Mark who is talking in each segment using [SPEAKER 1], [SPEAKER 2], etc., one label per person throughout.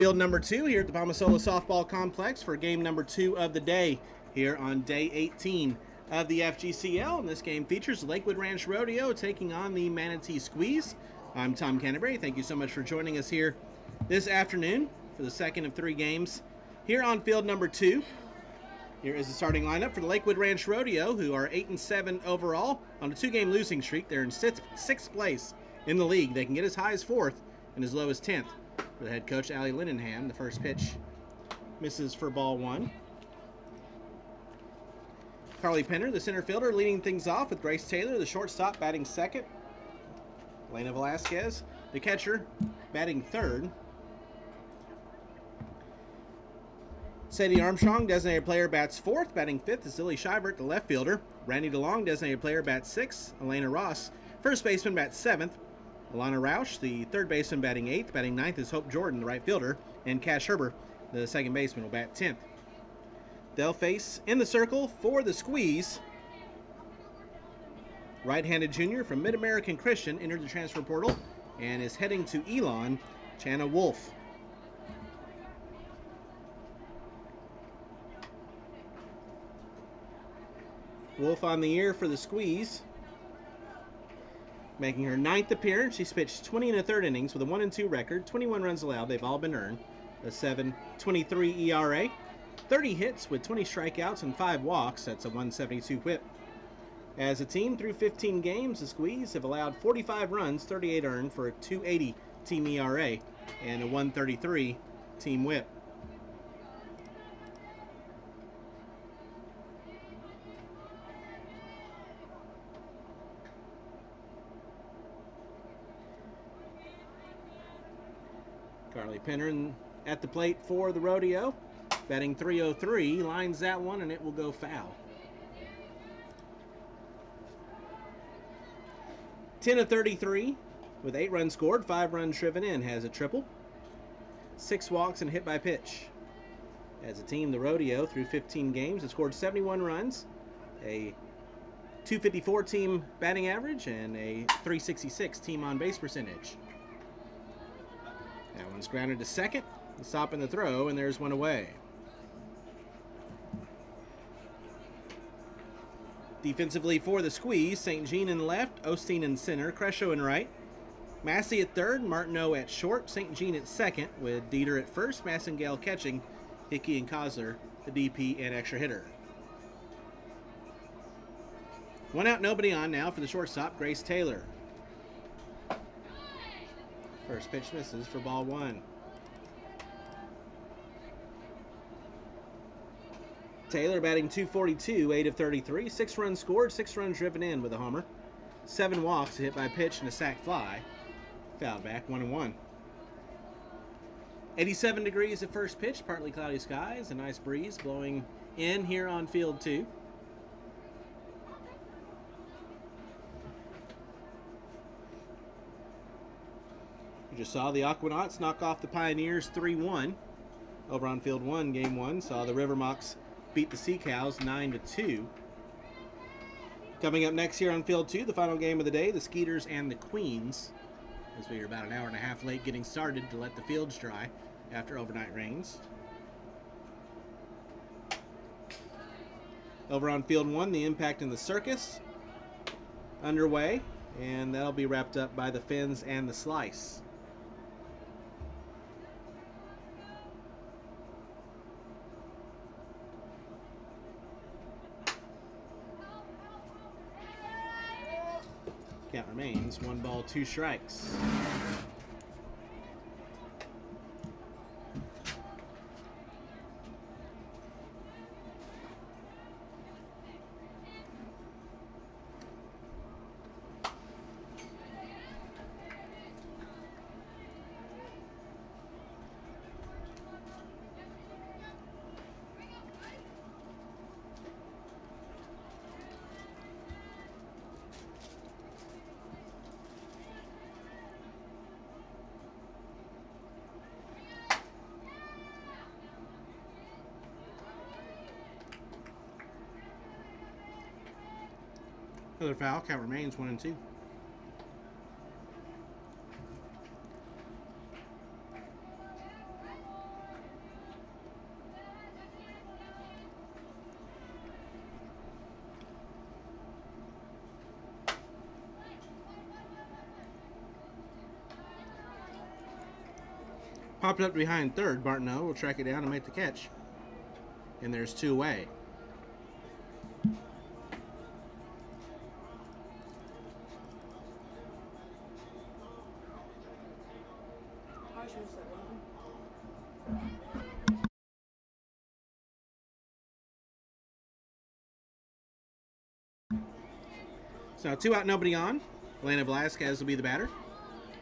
[SPEAKER 1] Field number 2 here at the Palmasola Softball Complex for game number 2 of the day here on day 18 of the FGCL. And this game features Lakewood Ranch Rodeo taking on the Manatee Squeeze. I'm Tom Canterbury. Thank you so much for joining us here this afternoon for the second of 3 games here on field number 2. Here is the starting lineup for the Lakewood Ranch Rodeo, who are 8-7 overall on a 2-game losing streak. They're in 6th place in the league. They can get as high as 4th and as low as 10th. For the head coach, Allie Lindenham, the first pitch misses for ball 1. Carly Penner, the center fielder, leading things off with Grace Taylor, the shortstop, batting second. Elena Velasquez, the catcher, batting third. Sadie Armstrong, designated player, bats fourth. Batting fifth is Lily Shivert, the left fielder. Randy DeLong, designated player, bats sixth. Elena Ross, first baseman, bats seventh. Alana Roush, the third baseman, batting eighth. Batting ninth is Hope Jordan, the right fielder. And Cash Herber, the second baseman, will bat 10th. They'll face in the circle for the Squeeze. Right-handed junior from Mid-American Christian entered the transfer portal and is heading to Elon, Chana Wolf. Wolf on the year for the Squeeze. Making her 9th appearance, she's pitched 20 1/3 innings with a 1-2 record, 21 runs allowed, they've all been earned, a 7.23 ERA, 30 hits with 20 strikeouts and 5 walks, that's a 172 whip. As a team, through 15 games, the Squeeze have allowed 45 runs, 38 earned for a 2.80 team ERA and a 133 team whip. Carly Penner at the plate for the Rodeo, batting .303, lines that one and it will go foul. 10 of 33 with 8 runs scored, 5 runs driven in, has a triple, 6 walks and hit by pitch. As a team, the Rodeo through 15 games has scored 71 runs, a .254 team batting average and a .366 team on base percentage. That one's grounded to second, stop in the throw, and there's one away. Defensively for the Squeeze, St. Jean in left, Osteen in center, Crescio in right, Massey at third, Martineau at short, St. Jean at second, with Dieter at first, Massengale catching, Hickey and Kozler, the DP and extra hitter. 1 out, nobody on now for the shortstop, Grace Taylor. First pitch misses for ball 1. Taylor batting .242, 8 of 33, 6 runs scored, 6 runs driven in with a homer, 7 walks, a hit by pitch, and a sac fly. Fouled back, 1-1. 87 degrees at first pitch, partly cloudy skies, a nice breeze blowing in here on field 2. You just saw the Aquanauts knock off the Pioneers 3-1 over on field 1, game 1. Saw the River Mocs beat the Sea Cows 9-2. Coming up next here on field 2, the final game of the day, the Skeeters and the Queens, as we are about an hour and a half late getting started to let the fields dry after overnight rains. Over on field 1, the Impact and the Circus underway, and that'll be wrapped up by the Fins and the Slice. Count remains 1 ball, 2 strikes. Another foul, count remains 1-2. Popped up behind third. Martineau will track it down and make the catch. And there's 2 away. So now 2 out, nobody on. Elena Velasquez will be the batter.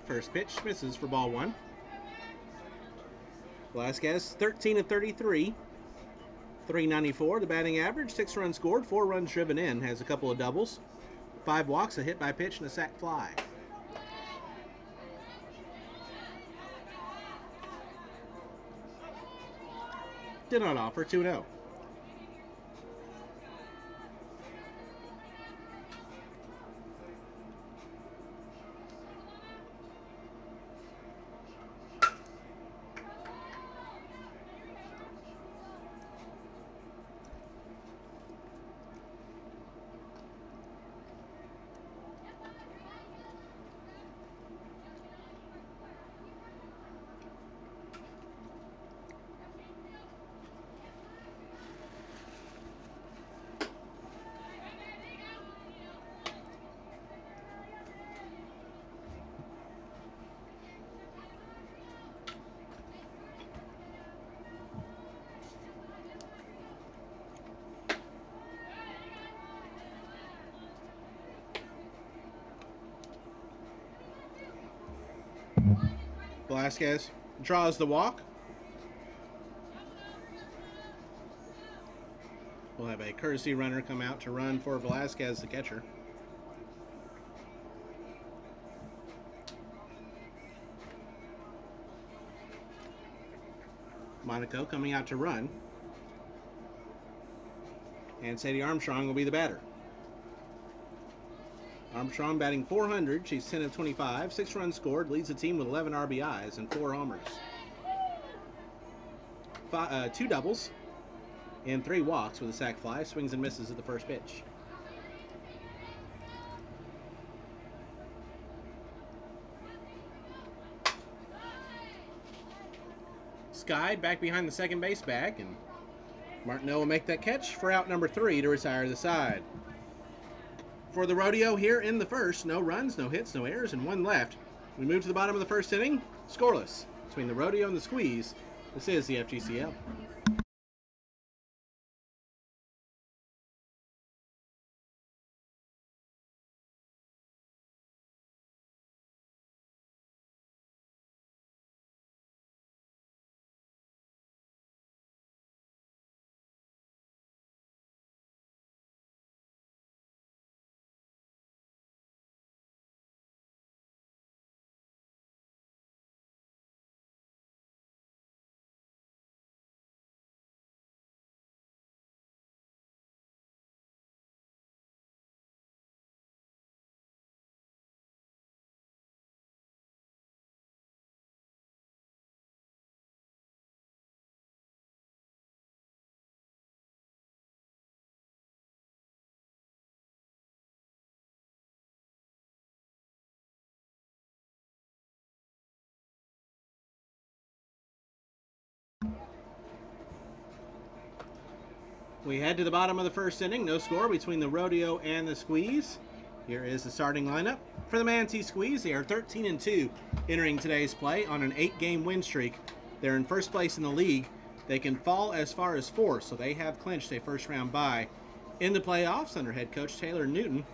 [SPEAKER 1] First pitch misses for ball 1. Velasquez 13 of 33. 394 the batting average, 6 runs scored, 4 runs driven in, has a couple of doubles, 5 walks, a hit by pitch, and a sac fly. Did not offer, 2-0. Velasquez draws the walk. We'll have a courtesy runner come out to run for Velasquez, the catcher. Monaco coming out to run. And Sadie Armstrong will be the batter. Armstrong batting .400. She's 10 of 25. 6 runs scored. Leads the team with 11 RBIs and 4 homers. 2 doubles and 3 walks with a sac fly. Swings and misses at the first pitch. Skied back behind the second base bag, and Martineau will make that catch for out number 3 to retire the side. For the Rodeo here in the first, no runs, no hits, no errors, and 1 left. We move to the bottom of the first inning, scoreless between the Rodeo and the Squeeze. This is the FGCL. We head to the bottom of the first inning. No score between the Rodeo and the Squeeze. Here is the starting lineup. For the Manatee Squeeze, they are 13-2 entering today's play on an 8-game win streak. They're in first place in the league. They can fall as far as 4th, so they have clinched a first-round bye in the playoffs under head coach Taylor Newton.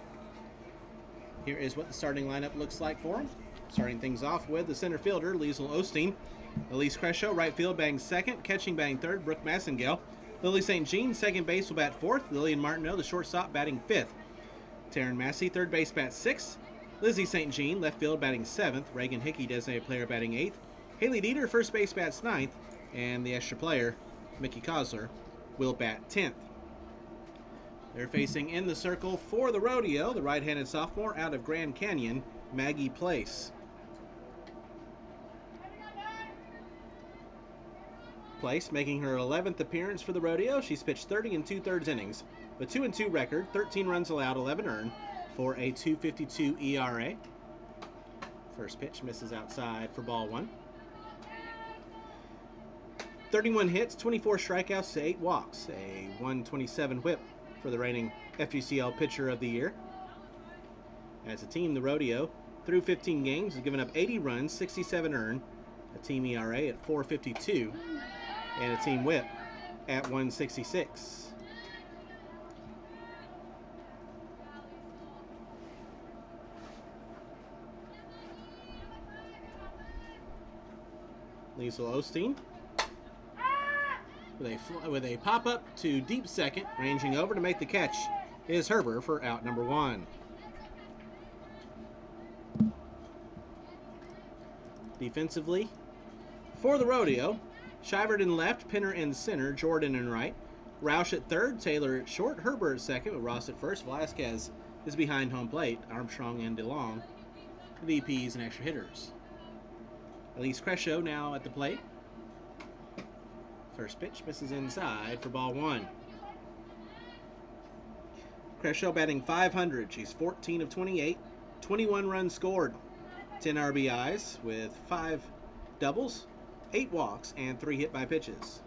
[SPEAKER 1] Here is what the starting lineup looks like for them. Starting things off with the center fielder, Liesl Osteen. Elise Crescio, right field, batting 2nd. Catching, batting 3rd, Brooke Massengale. Lily St. Jean, second base, will bat 4th. Lillian Martineau, the shortstop, batting 5th. Taryn Massey, third base, bats 6th. Lizzie St. Jean, left field, batting 7th. Reagan Hickey, designated player, batting 8th. Haley Dieter, first base, bats 9th. And the extra player, Mickey Kosler, will bat 10th. They're facing in the circle for the Rodeo, the right-handed sophomore out of Grand Canyon, Maggie Place. Place making her 11th appearance for the Rodeo. She's pitched 30 2/3 innings, a 2-2 record, 13 runs allowed, 11 earned, for a 2.52 ERA. First pitch misses outside for ball 1. 31 hits, 24 strikeouts to 8 walks. A 127 whip for the reigning FGCL Pitcher of the Year. As a team, the Rodeo, through 15 games, has given up 80 runs, 67 earned, a team ERA at 4.52, and a team whip at 1.66. Liesel Osteen with a pop-up to deep second, ranging over to make the catch is Herber for out number 1. Defensively, for the Rodeo, Shivert in left, Pinner in center, Jordan in right, Roush at third, Taylor at short, Herber at second, with Ross at first. Velasquez is behind home plate, Armstrong and DeLong, VPs and extra hitters. Elise Crescio now at the plate. First pitch misses inside for ball 1. Crescio batting .500. She's 14 of 28, 21 runs scored, 10 RBIs with 5 doubles, 8 walks, and 3 hit by pitches.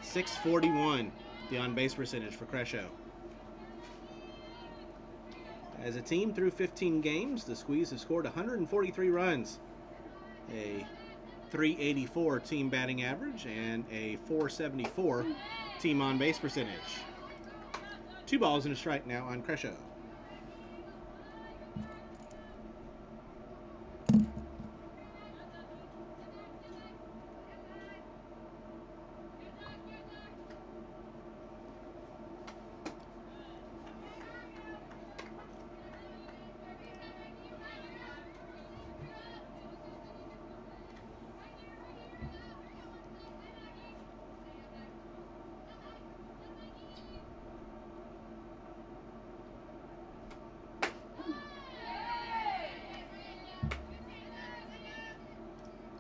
[SPEAKER 1] .641 the on-base percentage for Crescio. As a team, through 15 games, the Squeeze have scored 143 runs, a .384 team batting average, and a .474 team on-base percentage. 2 balls and a strike now on Crescio.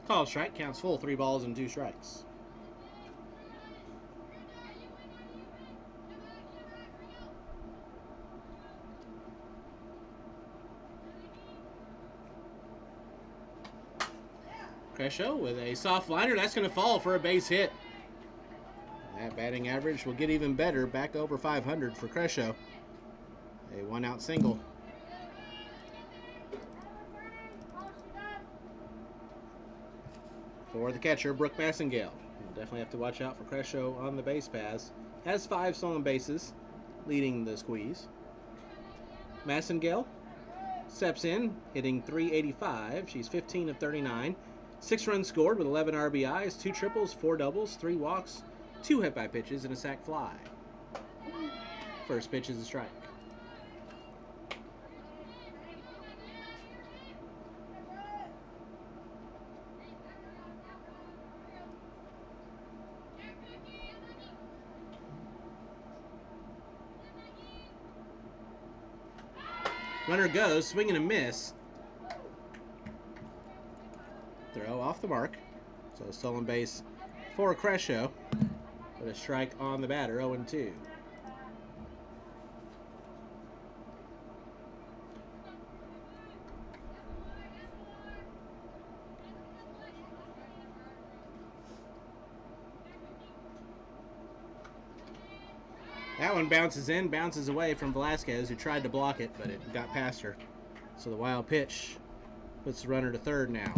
[SPEAKER 1] Called strike, counts full, 3 balls and 2 strikes. Crescio with a soft liner, that's going to fall for a base hit. That batting average will get even better, back over .500 for Crescio. A 1-out single. For the catcher, Brooke Massengale. We'll definitely have to watch out for Crescio on the base paths. Has 5 stolen bases, leading the Squeeze. Massengale steps in, hitting .385. She's 15 of 39. 6 runs scored with 11 RBIs, 2 triples, 4 doubles, 3 walks, 2 hit by pitches, and a sac fly. First pitch is a strike. Runner goes, swing and a miss. Throw off the mark. So a stolen base for Crescio, but a strike on the batter, 0-2. That one bounces in, bounces away from Velasquez, who tried to block it, but it got past her. So the wild pitch puts the runner to third now.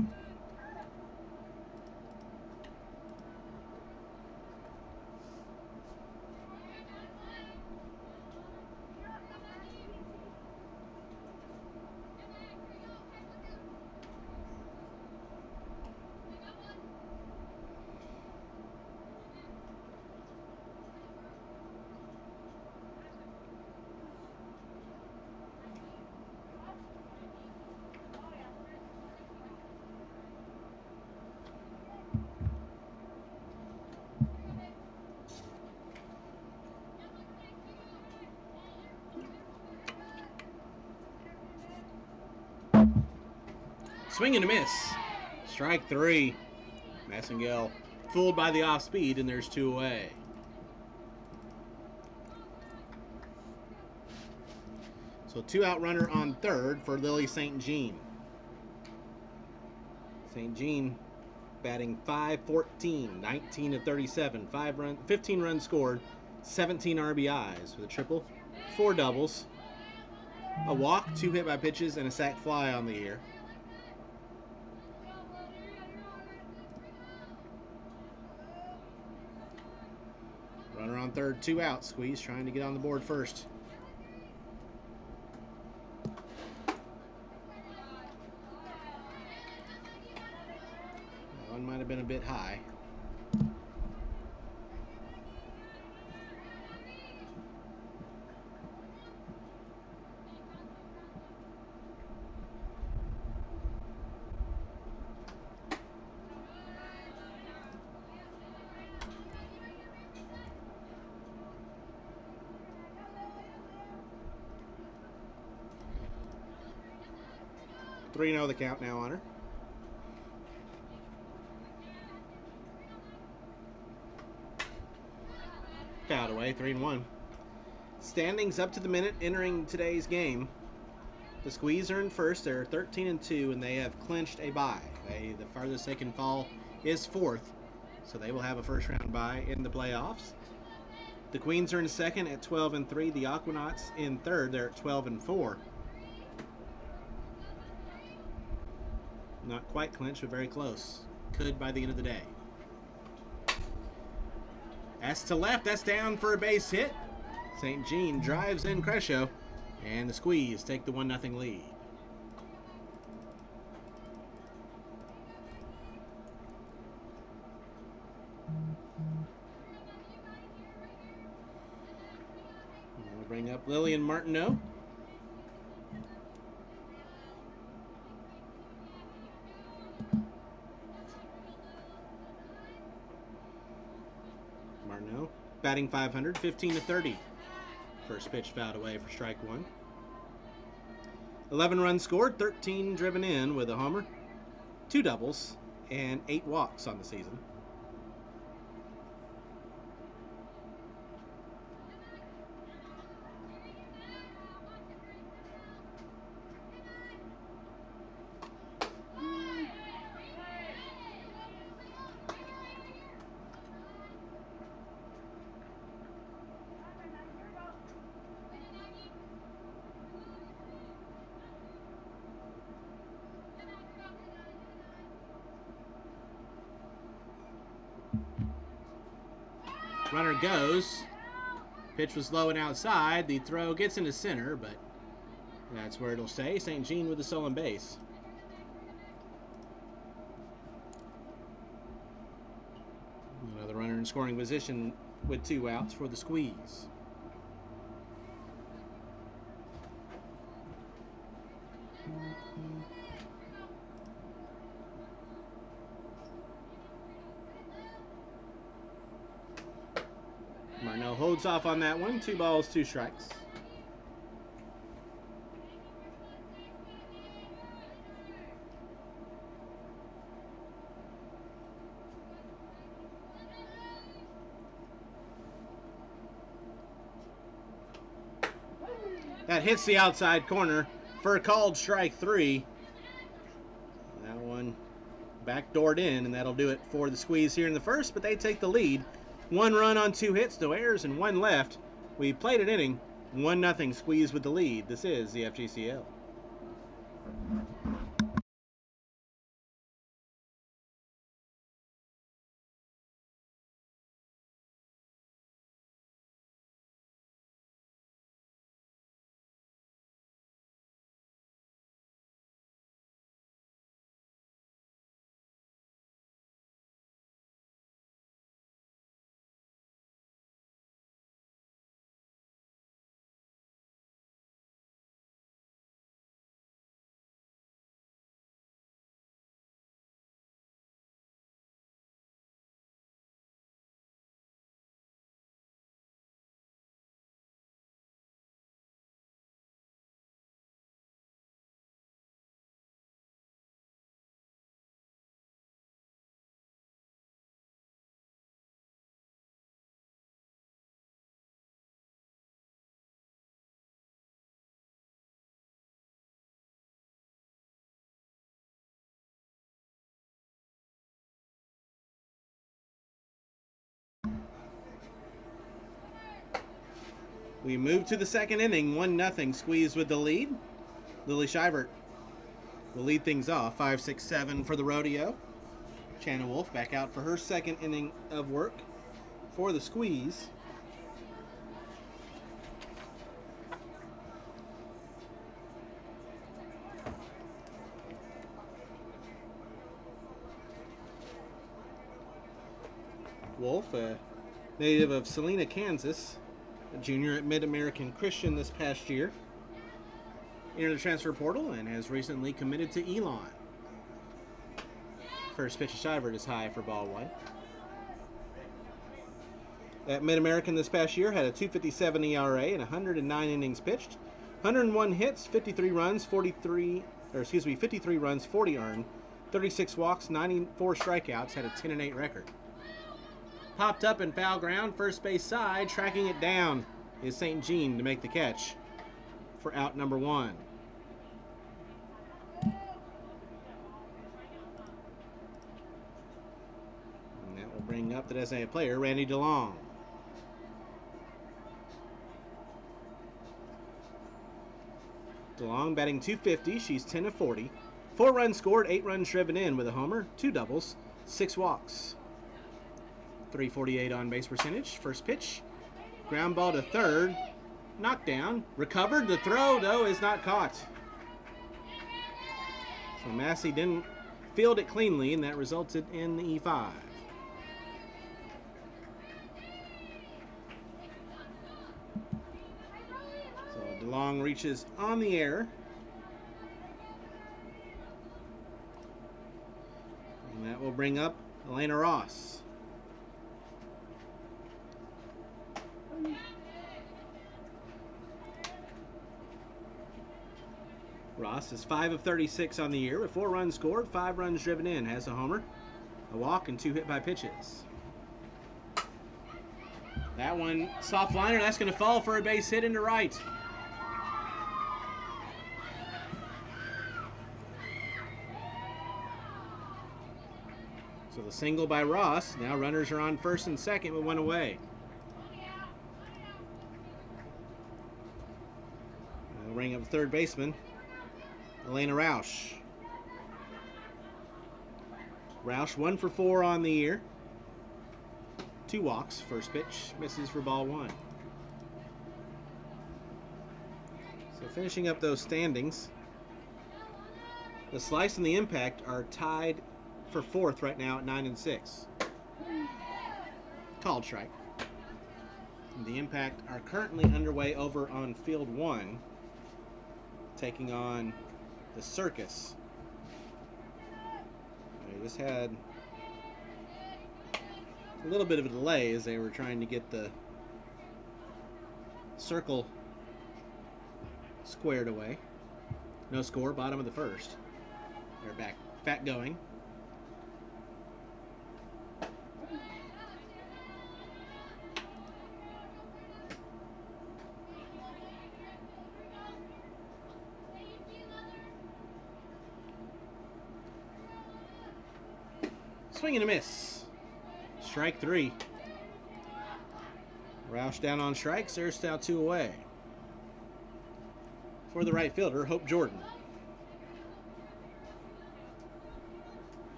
[SPEAKER 1] Swing and a miss. Strike 3. Massengale fooled by the off speed, and there's 2 away. So 2-out runner on third for Lily St. Jean. St. Jean batting 514, 19 of 37, 15 runs scored, 17 RBIs with a triple, 4 doubles, a walk, 2 hit by pitches, and a sac fly on the year. Runner on third, 2 outs. Squeeze trying to get on the board first. That one might have been a bit high. Three 0 the count now on her. Fouled away, 3-1. Standings up to the minute entering today's game. The Squeeze are in first. They're 13-2, and they have clinched a bye. The farthest they can fall is fourth, so they will have a first-round bye in the playoffs. The Queens are in second at 12-3. The Aquanauts in third. They're at 12-4. Not quite clinched, but very close. Could by the end of the day. That's to left. That's down for a base hit. St. Jean drives in Crescio, and the Squeeze take the 1-0 lead. We'll bring up Lillian Martineau. Martineau batting 500, 15-30. First pitch fouled away for strike one. 11 runs scored, 13 driven in with a homer, 2 doubles, and 8 walks on the season. Runner goes. Pitch was low and outside. The throw gets into center, but that's where it'll stay. St. Jean with the stolen base. Another runner in scoring position with 2 outs for the Squeeze. Martineau holds off on that one. 2 balls, 2 strikes. That hits the outside corner for a called strike 3. That one backdoored in, and that'll do it for the Squeeze here in the first, but they take the lead. 1 run on 2 hits, no errors, and 1 left. We played an inning. 1-0 Squeeze with the lead. This is the FGCL. We move to the second inning, 1-0 squeeze with the lead. Lily Shivert will lead things off, 5-6-7 for the Rodeo. Shanna Wolf back out for her second inning of work for the squeeze. Wolf, a native of Salina, Kansas, a junior at Mid-American Christian this past year. Entered the transfer portal and has recently committed to Elon. First pitch of Shivert is high for ball one. At Mid-American this past year, had a 2.57 ERA and 109 innings pitched, 101 hits, 53 runs, 40 earned, 36 walks, 94 strikeouts, had a 10-8 record. Popped up in foul ground, first base side, tracking it down is St. Jean to make the catch for out number one. And that will bring up the designated player, Randy DeLong. DeLong batting .250, she's 10 of 40. 4 runs scored, 8 runs driven in with a homer, 2 doubles, 6 walks. .348 on base percentage. First pitch, ground ball to third, knocked down, recovered. The throw, though, is not caught. So Massey didn't field it cleanly, and that resulted in the E5. So DeLong reaches on the air. And that will bring up Elena Ross. Ross is 5 of 36 on the year with 4 runs scored, 5 runs driven in, has a homer, a walk, and 2 hit by pitches. That one, soft liner, that's going to fall for a base hit into right. So the single by Ross, now runners are on first and second with 1 away. They'll bring up third baseman, Elena Roush. Roush 1 for 4 on the year. 2 walks. First pitch misses for ball 1. So finishing up those standings, the Slice and the Impact are tied for 4th right now at 9 and 6. Called strike. The Impact are currently underway over on field 1, taking on the Circus. They just had a little bit of a delay as they were trying to get the circle squared away. No score, bottom of the first. They're back going. Swing and a miss. Strike 3. Roush down on strikes. There's now 2 away. For the right fielder, Hope Jordan.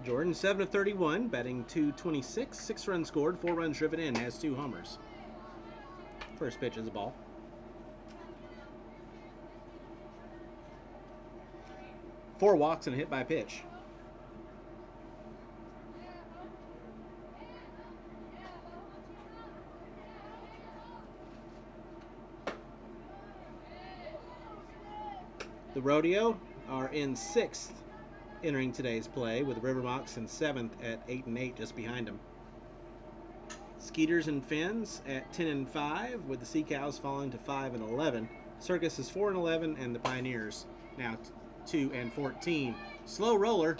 [SPEAKER 1] Jordan, 7 of 31, batting .226, 6 runs scored, 4 runs driven in, has 2 homers. First pitch is a ball. Four walks and a hit by pitch. The Rodeo are in 6th entering today's play, with River Mocs in 7th at 8 and 8, just behind them. Skeeters and Finns at 10 and 5, with the Sea Cows falling to 5 and 11. Circus is 4 and 11, and the Pioneers now 2 and 14. Slow roller.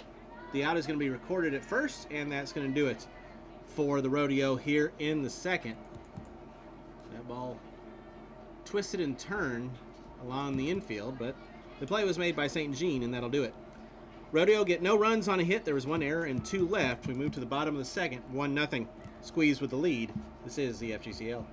[SPEAKER 1] The out is going to be recorded at first, and that's going to do it for the Rodeo here in the second. That ball twisted and turned along the infield, but the play was made by St. Jean, and that'll do it. Rodeo get no runs on a hit. There was 1 error and 2 left. We move to the bottom of the second, 1-0. Squeeze with the lead. This is the FGCL.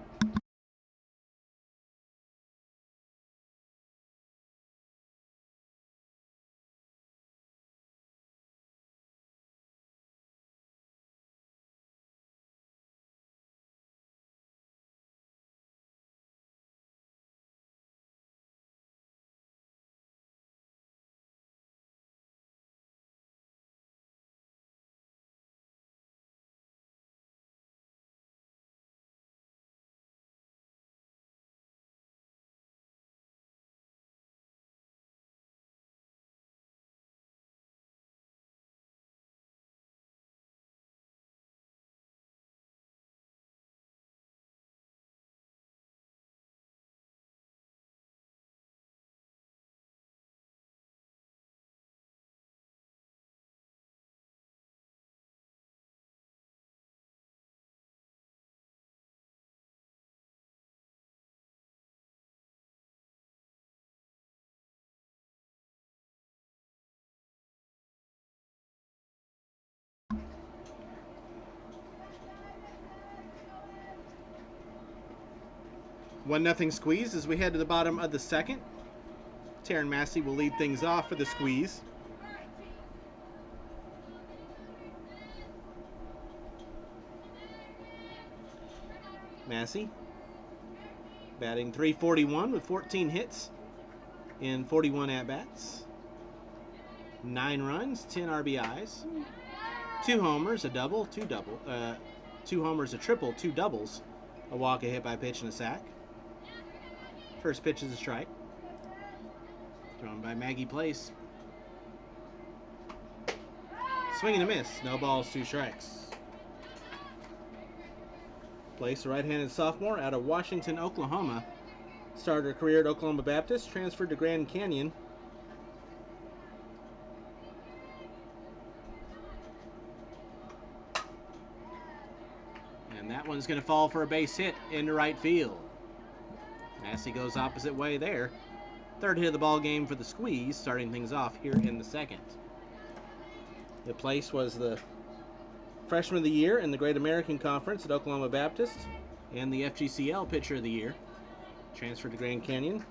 [SPEAKER 1] 1-0 squeeze as we head to the bottom of the second. Taryn Massey will lead things off for the squeeze. Massey batting .341 with 14 hits in 41 at-bats. 9 runs, 10 RBIs, 2 homers, a double, 2 homers, a triple, 2 doubles, a walk, a hit by pitch, and a sack. First pitch is a strike. Thrown by Maggie Place. Swing and a miss. No balls, 2 strikes. Place, a right-handed sophomore out of Washington, Oklahoma. Started her career at Oklahoma Baptist, transferred to Grand Canyon. And that one's going to fall for a base hit into right field. Massey goes opposite way there. Third hit of the ball game for the squeeze, starting things off here in the second. The Place was the Freshman of the Year in the Great American Conference at Oklahoma Baptist and the FGCL Pitcher of the Year. Transferred to Grand Canyon.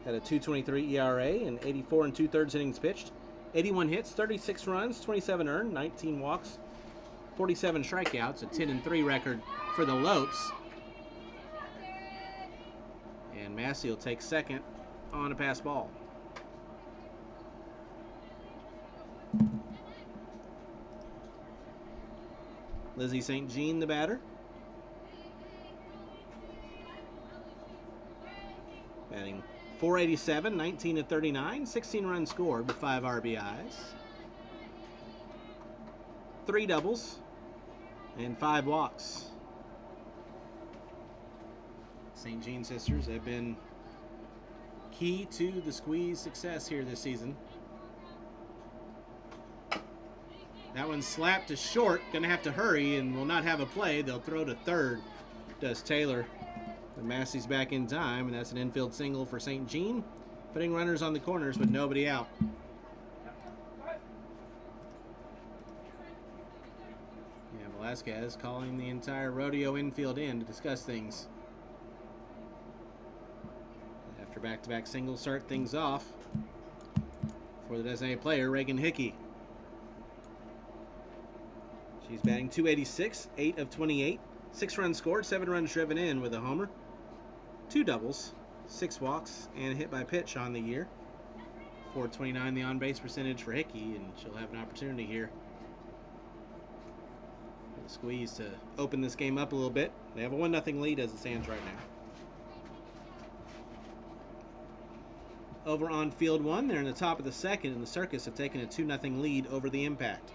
[SPEAKER 1] Had a .223 ERA and 84 2/3 innings pitched. 81 hits, 36 runs, 27 earned, 19 walks, 47 strikeouts, a 10-3 record for the Lopes. And Massey will take second on a pass ball. Lizzie St. Jean, the batter. Batting .487, 19-39, 16 runs scored with 5 RBIs. 3 doubles and 5 walks. St. Jean sisters have been key to the squeeze success here this season. That one's slapped to short. Gonna have to hurry and will not have a play. They'll throw to third. Does Taylor. The Massey's back in time, and that's an infield single for St. Jean, putting runners on the corners with nobody out. Yeah, Velasquez calling the entire Rodeo infield in to discuss things. After back-to-back singles, start things off for the designated player, Reagan Hickey. She's batting .286, 8 of 28, 6 runs scored, 7 runs driven in with a homer, 2 doubles, 6 walks, and a hit by pitch on the year. .429 the on-base percentage for Hickey, and she'll have an opportunity here for the squeeze to open this game up a little bit. They have a 1-0 lead as it stands right now. Over on field 1, they're in the top of the second, and the Circus have taken a 2-0 lead over the Impact.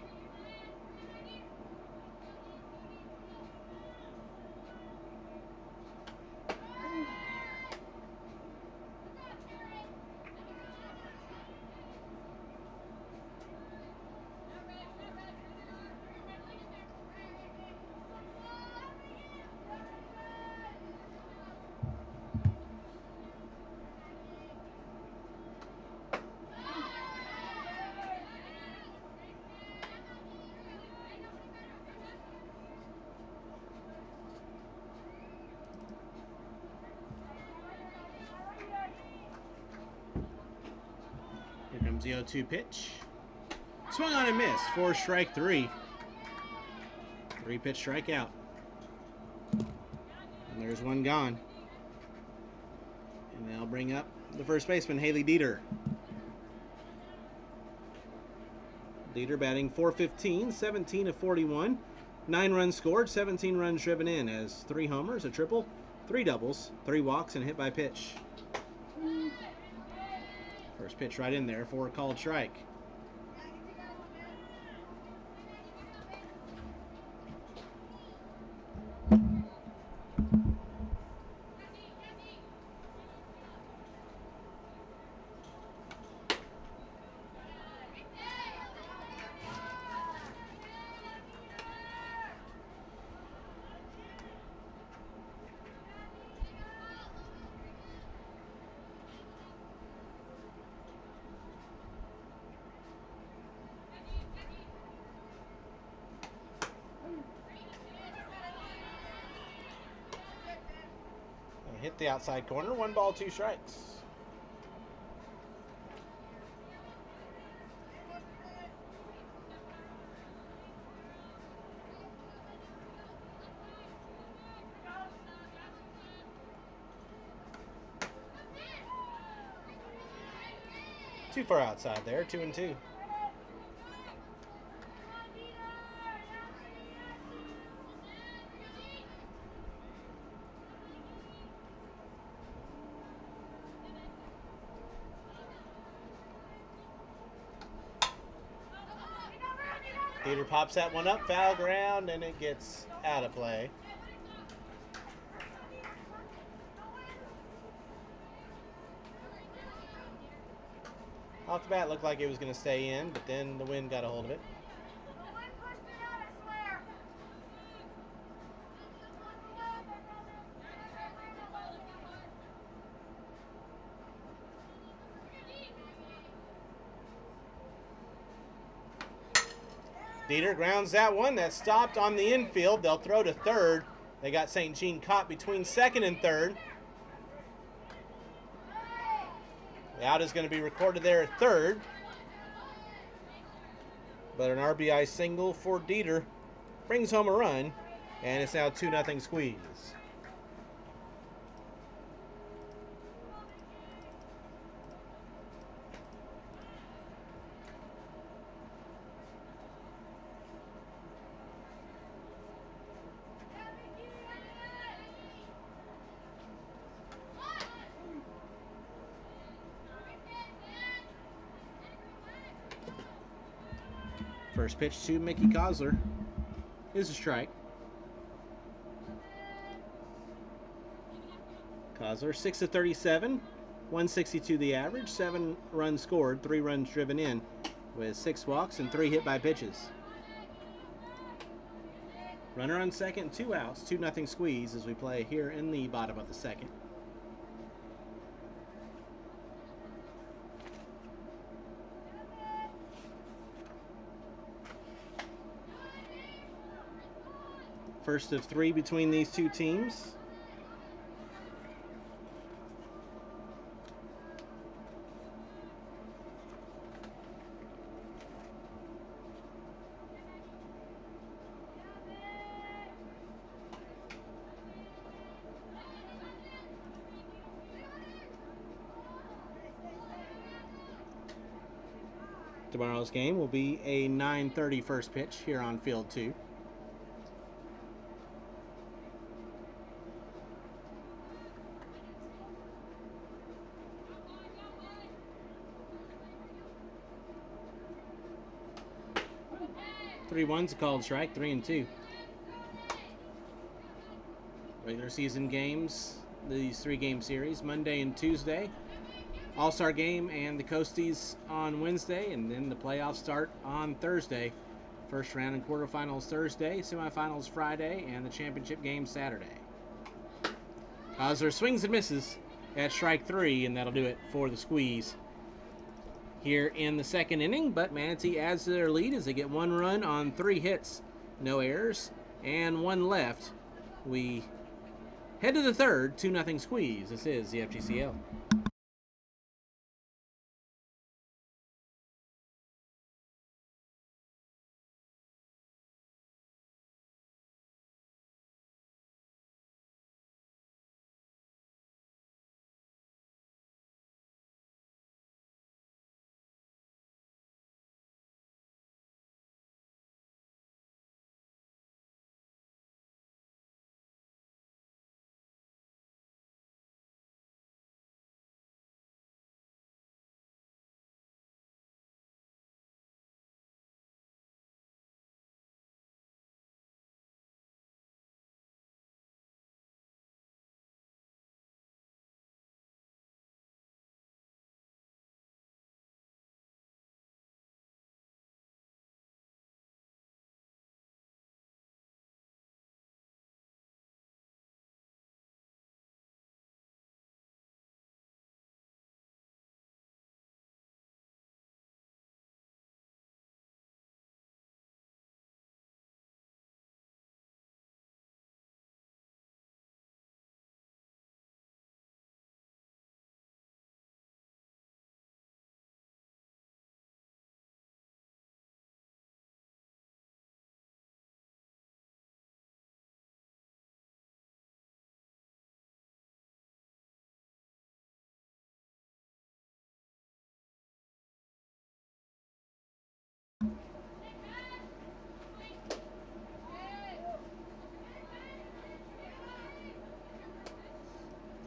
[SPEAKER 1] Here comes the 0-2 pitch. Swung on and missed. 4 strike 3. 3-pitch strikeout. And there's one gone. And they'll bring up the first baseman, Haley Dieter. Dieter batting .415, 17 of 41. 9 runs scored, 17 runs driven in, as 3 homers, a triple, 3 doubles, 3 walks, and a hit by pitch. First pitch right in there for a called strike. hit the outside corner. 1 ball, 2 strikes. Too far outside there. 2-2. Dieter pops that one up, foul ground, and it gets out of play. Off the bat, looked like it was going to stay in, but then the wind got a hold of it. Dieter grounds that one. That stopped on the infield. They'll throw to third. They got St. Jean caught between second and third. The out is going to be recorded there at third. But an RBI single for Dieter brings home a run, and it's now 2-0 Squeeze. First pitch to Mickey Kozler is a strike. Kozler 6 of 37, 162 the average, 7 runs scored, 3 runs driven in, with 6 walks and 3 hit by pitches. Runner on second, 2 outs, 2-0 Squeeze as we play here in the bottom of the second. First of 3 between these two teams. Tomorrow's game will be a 9:30 first pitch here on Field 2. Three one's a called strike, 3-2. Regular season games, these 3-game series, Monday and Tuesday. All-Star game and the Coasties on Wednesday, and then the playoffs start on Thursday. First round and quarterfinals Thursday, semifinals Friday, and the championship game Saturday. Kozler swings and misses at strike 3, and that'll do it for the Squeeze here in the second inning, but Manatee adds to their lead as they get 1 run on 3 hits, no errors, and 1 left. We head to the third, 2-0 Squeeze. This is the FGCL.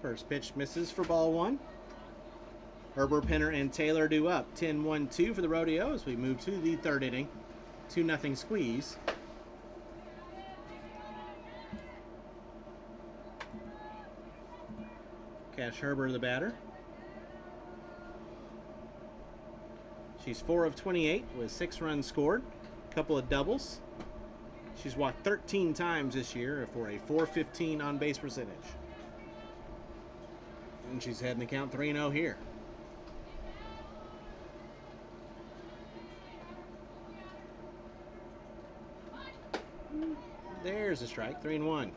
[SPEAKER 1] First pitch misses for ball one. Herber, Penner, and Taylor do up 10-1-2 for the Rodeo as we move to the third inning. 2-0 squeeze. Cash Herber, the batter. She's 4 of 28 with 6 runs scored, a couple of doubles. She's walked 13 times this year for a .415 on base percentage. And she's heading the count 3-0 here. There's a strike, 3-1.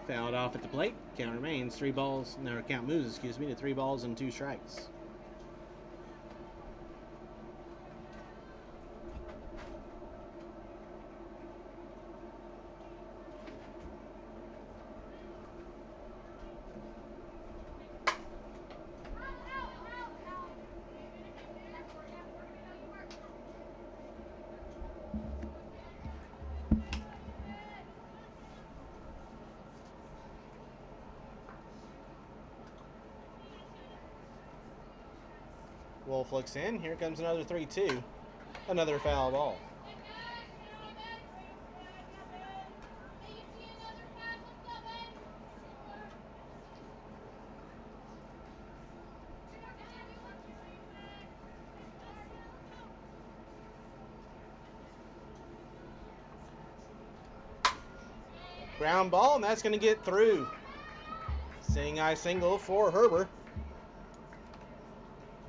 [SPEAKER 1] Fouled off at the plate. Count remains 3 balls. No, count moves, excuse me, to 3 balls and 2 strikes. Wolf looks in. Here comes another 3-2. Another foul ball. Ground ball, and that's going to get through. Seeing eye single for Herber.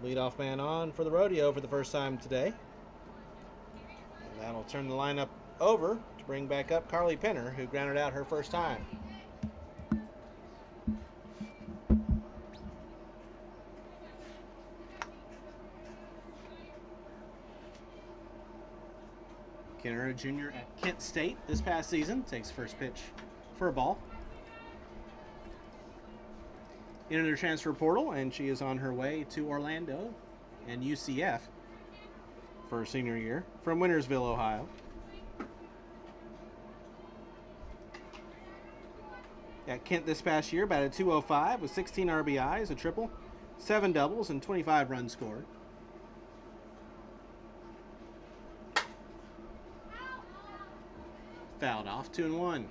[SPEAKER 1] Leadoff man on for the Rodeo for the first time today. And that'll turn the lineup over to bring back up Carly Penner, who grounded out her first time. Kenner, a junior at Kent State this past season, takes first pitch for a ball. Into the transfer portal, and she is on her way to Orlando and UCF for her senior year from Wintersville, Ohio. At Kent this past year, batted .205 with 16 RBIs, a triple, 7 doubles, and 25 runs scored. Fouled off, 2-1.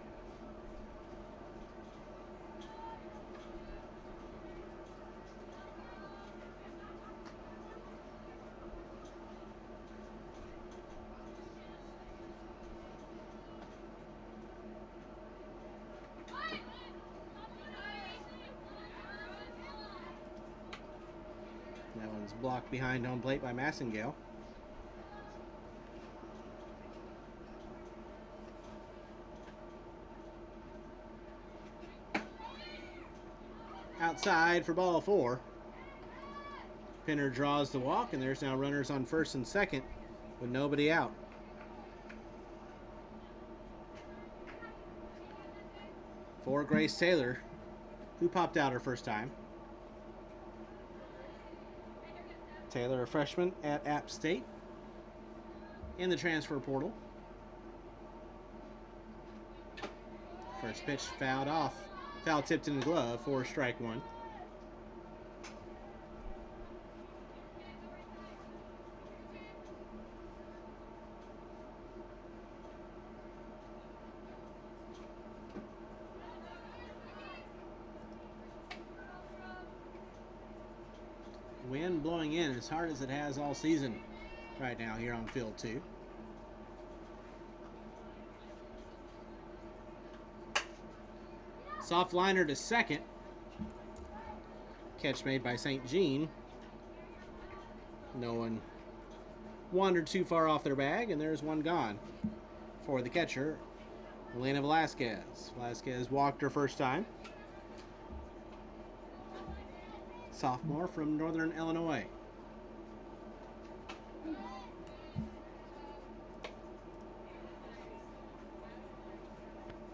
[SPEAKER 1] That one's blocked behind home plate by Massengale. Outside for ball 4. Penner draws the walk, and there's now runners on first and second with nobody out. For Grace Taylor, who popped out her first time. Taylor, a freshman at App State in the transfer portal. First pitch fouled off. Foul tipped in the glove for strike 1. Wind blowing in as hard as it has all season right now here on field 2. Soft liner to second. Catch made by St. Jean. No one wandered too far off their bag, and there's one gone for the catcher, Elena Velasquez. Velasquez walked her first time. Sophomore from Northern Illinois.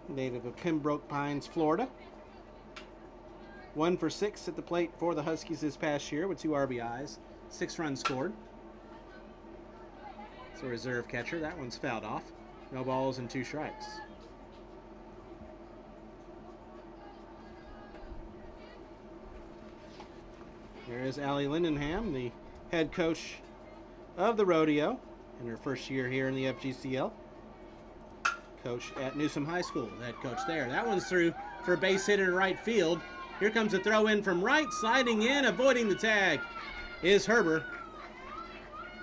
[SPEAKER 1] Native of Pembroke Pines, Florida. 1 for 6 at the plate for the Huskies this past year with 2 RBIs, 6 runs scored. It's a reserve catcher. That one's fouled off. No balls and 2 strikes. There is Allie Lindenham, the head coach of the Rodeo in her first year here in the FGCL. Coach at Newsom High School, the head coach there. That one's through for a base hit in right field. Here comes a throw in from right, sliding in, avoiding the tag is Herber.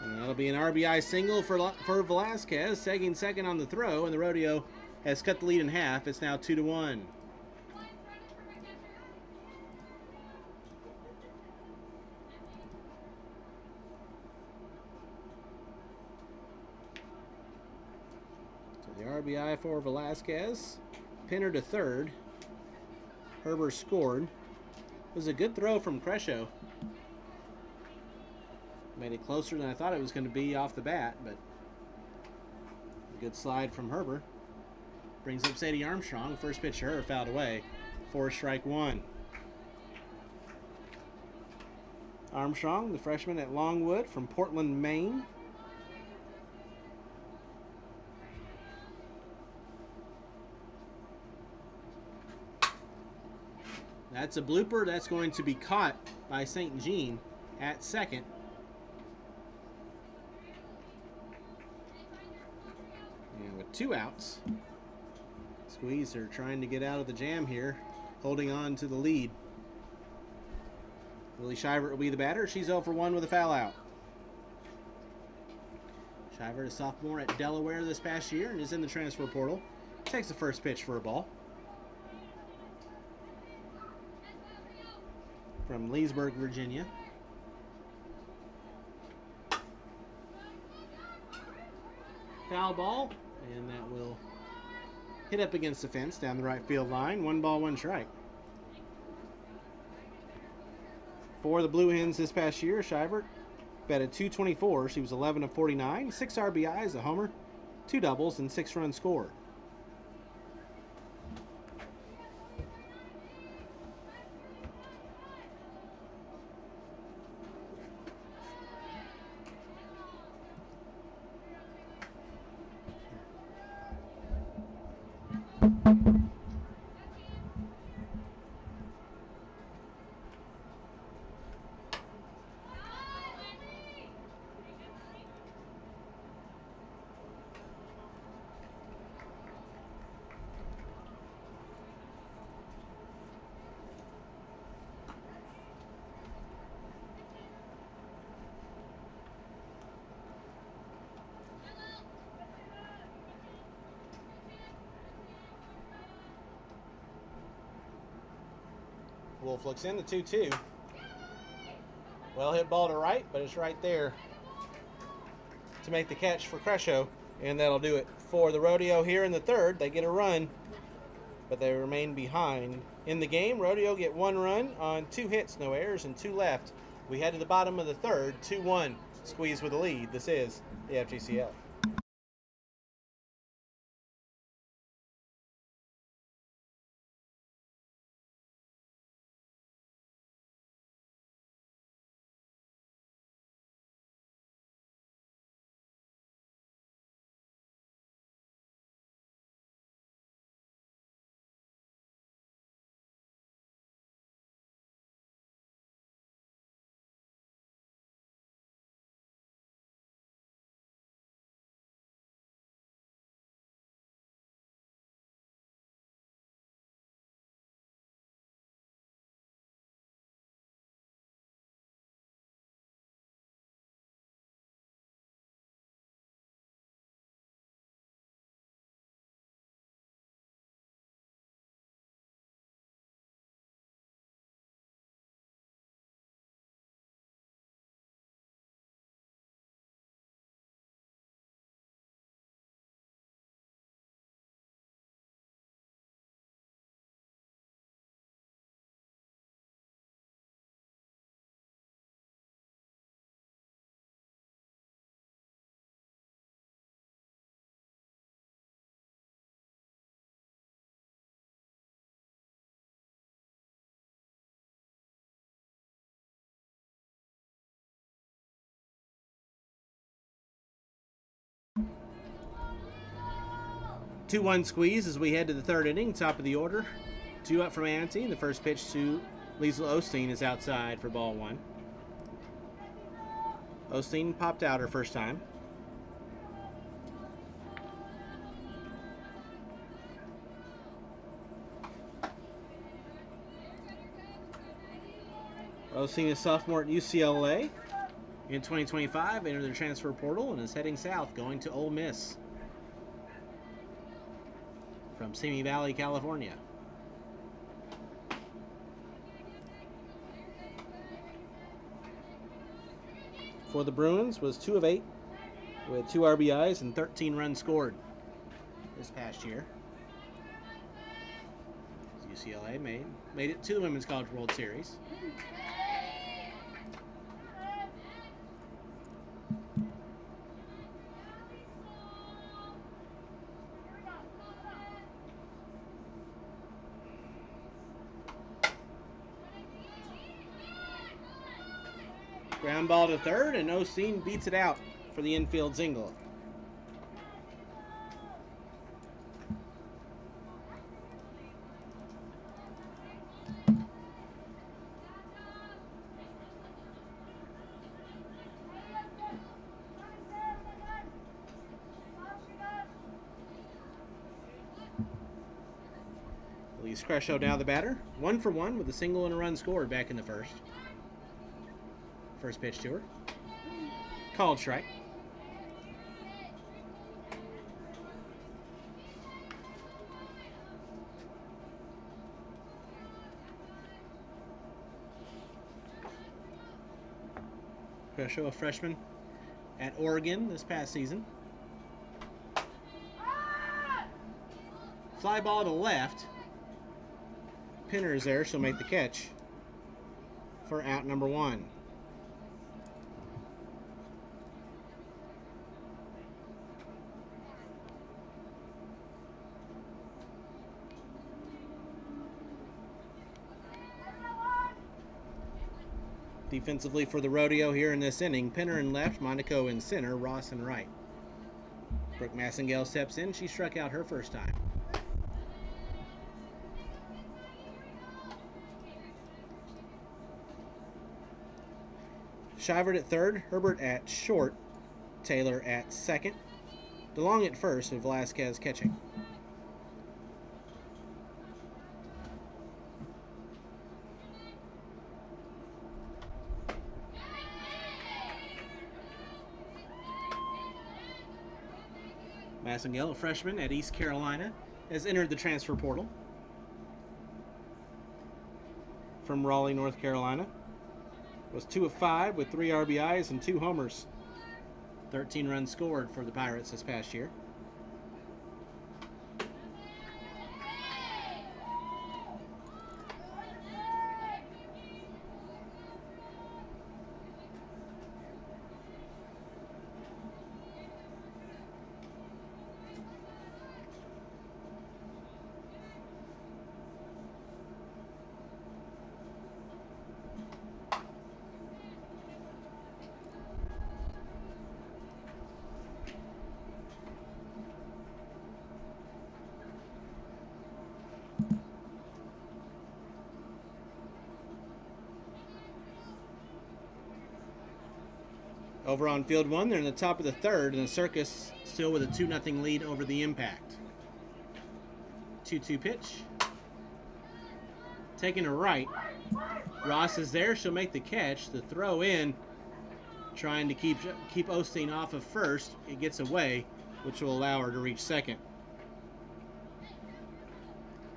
[SPEAKER 1] And that'll be an RBI single for Velasquez, tagging second on the throw, and the Rodeo has cut the lead in half. It's now 2-1. So the RBI for Velasquez. Pinner to third. Herber scored. It was a good throw from Crescio. Made it closer than I thought it was going to be off the bat, but a good slide from Herber. Brings up Sadie Armstrong. First pitch to her, fouled away. 4 strike 1. Armstrong, the freshman at Longwood from Portland, Maine. That's a blooper. That's going to be caught by St. Jean at second. And with 2 outs, Squeeze are trying to get out of the jam here, holding on to the lead. Lily Shivert will be the batter. She's 0 for 1 with a foul out. Shivert, a sophomore at Delaware this past year and is in the transfer portal. Takes the first pitch for a ball. From Leesburg, Virginia. Foul ball, and that will hit up against the fence down the right field line. 1 ball, 1 strike. For the Blue Hens this past year, Shivert batted .224. She was 11 of 49, 6 RBIs, a homer, 2 doubles, and 6 runs scored. Wolf looks in the 2-2. Well hit ball to right, but it's right there to make the catch for Crescio, and that'll do it for the Rodeo here in the third. They get a run, but they remain behind. In the game, Rodeo get 1 run on 2 hits, no errors, and 2 left. We head to the bottom of the third, 2-1. Squeeze with the lead. This is the FGCL. 2-1 squeeze as we head to the third inning, top of the order. 2 up from Manatee. The first pitch to Liesl Osteen is outside for ball 1. Osteen popped out her first time. Osteen is sophomore at UCLA. In 2025, entered the transfer portal and is heading south, going to Ole Miss from Simi Valley, California. For the Bruins was 2 of 8 with 2 RBIs and 13 runs scored this past year. UCLA made it to the Women's College World Series. Ground ball to third, and Osteen beats it out for the infield single. Elise Crescio now the batter. 1 for 1 with a single and a run scored back in the first. First pitch to her. Called strike. Crescio, a freshman at Oregon this past season. Fly ball to left. Pinner is there. She'll make the catch for out number 1. Defensively for the Rodeo here in this inning, Pinner in left, Monaco in center, Ross in right. Brooke Massengale steps in. She struck out her first time. Shivert at third, Herbert at short, Taylor at second, DeLong at first, and Velasquez catching. Massengale, a freshman at East Carolina, has entered the transfer portal from Raleigh, North Carolina. Was 2 of 5 with 3 RBIs and 2 homers. 13 runs scored for the Pirates this past year. Over on field 1, they're in the top of the third, and the Circus still with a 2-0 lead over the Impact. 2-2 pitch. Taking a right. Ross is there. She'll make the catch. The throw in, trying to keep Osteen off of first. It gets away, which will allow her to reach second.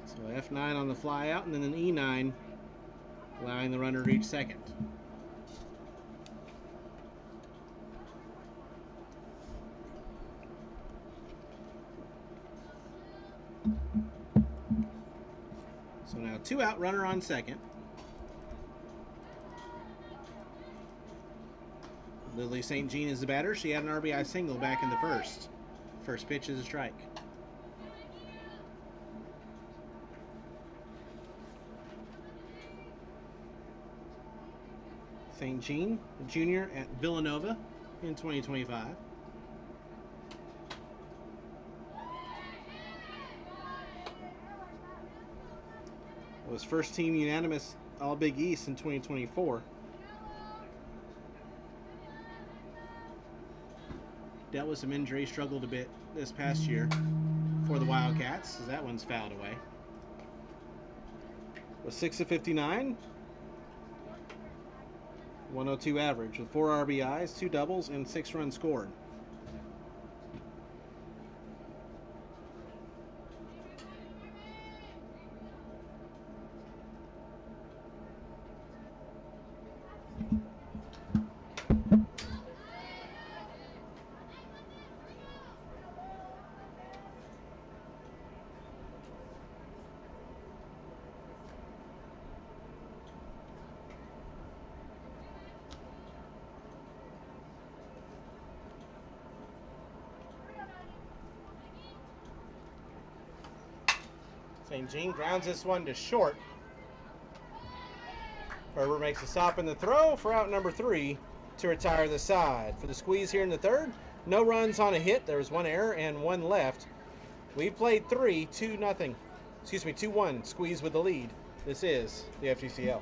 [SPEAKER 1] So F9 on the fly out, and then an E9, allowing the runner to reach second. So now 2 out, runner on second. Lily St. Jean is the batter. She had an RBI single back in the first. First pitch is a strike. St. Jean, a junior at Villanova in 2025. It was first team unanimous All Big East in 2024. Dealt with some injury, struggled a bit this past year for the Wildcats, as that one's fouled away. Was 6 of 59, 102 average with 4 RBIs, 2 doubles, and 6 runs scored. St. Jean grounds this one to short. Herbert makes a stop in the throw for out number 3 to retire the side. For the Squeeze here in the third, no runs on a hit. There was 1 error and 1 left. We've played 2-1. Squeeze with the lead. This is the FGCL.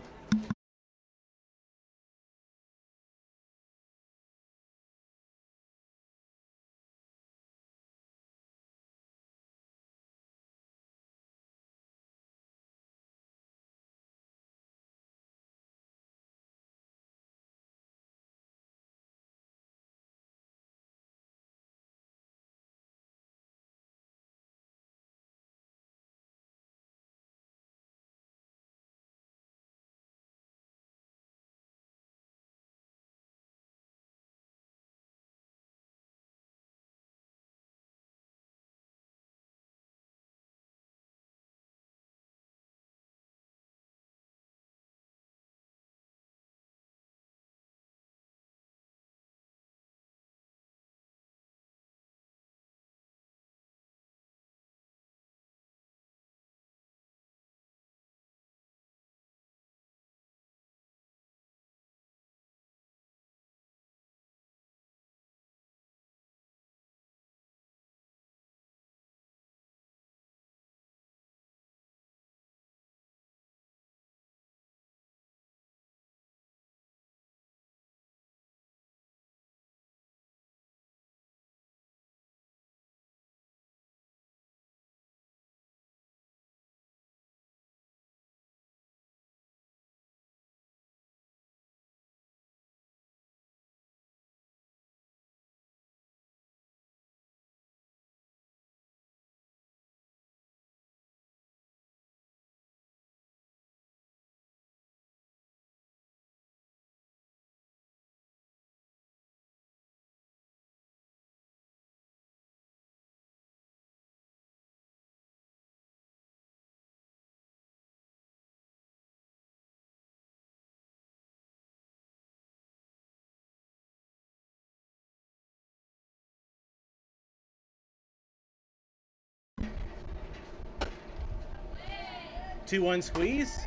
[SPEAKER 1] Two-one Squeeze.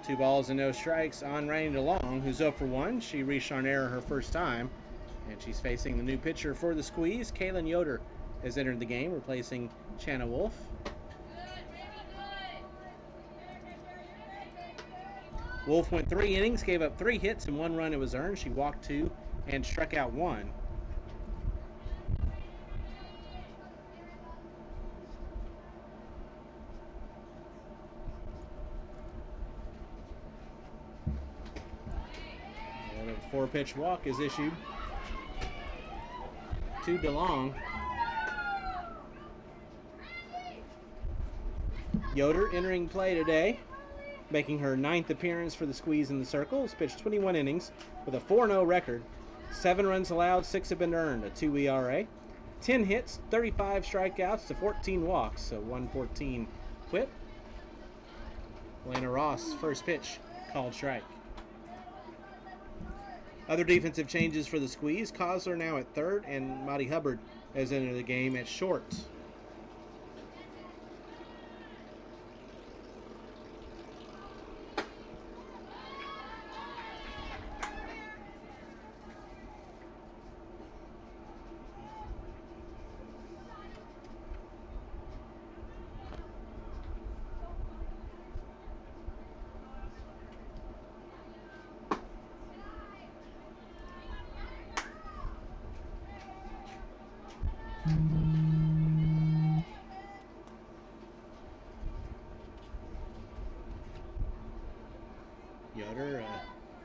[SPEAKER 1] 2 balls and no strikes on Randy DeLong, who's 0 for 1. She reached on error her first time, and she's facing the new pitcher for the Squeeze. Kaylin Yoder has entered the game, replacing Channa Wolf. Wolf went 3 innings, gave up 3 hits and 1 run it was earned. She walked 2 and struck out 1. And a 4-pitch walk is issued to DeLong. Yoder entering play today, making her 9th appearance for the Squeeze in the Circle. Has pitched 21 innings with a 4-0 record. 7 runs allowed, 6 have been earned, a 2 ERA. 10 hits, 35 strikeouts to 14 walks, so 114 whip. Lana Ross, first pitch, called strike. Other defensive changes for the Squeeze. Kosler now at third, and Maddie Hubbard has entered the game at short.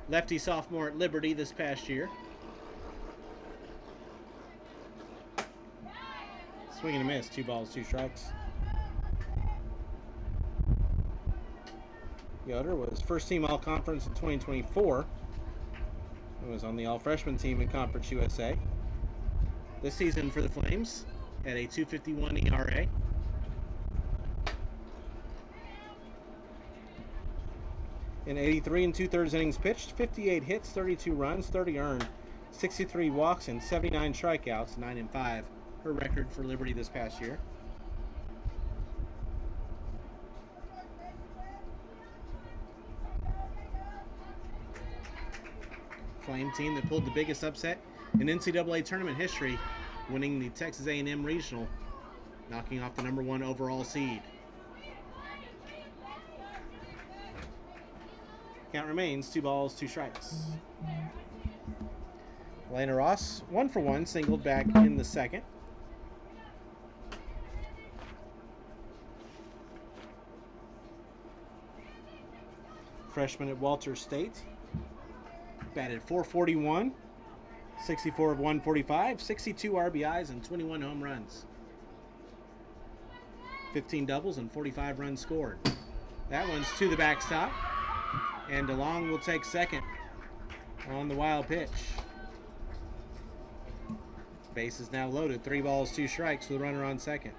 [SPEAKER 1] Lefty sophomore at Liberty this past year. Swing and a miss. 2 balls, 2 strikes. Yoder was first team all conference in 2024. He was on the all freshman team in Conference USA. This season for the Flames at a 2.51 ERA. In 83 and 2/3 innings pitched, 58 hits, 32 runs, 30 earned, 63 walks, and 79 strikeouts, 9 and 5. Her record for Liberty this past year. Flame team that pulled the biggest upset in NCAA tournament history, winning the Texas A&M Regional, knocking off the #1 overall seed. Count remains 2 balls, 2 strikes. Elena Ross, 1 for 1, singled back in the second. Freshman at Walters State. Batted .441, 64 of 145, 62 RBIs, and 21 home runs. 15 doubles and 45 runs scored. That one's to the backstop. And DeLong will take second on the wild pitch. Base is now loaded. 3 balls, 2 strikes with a runner on second.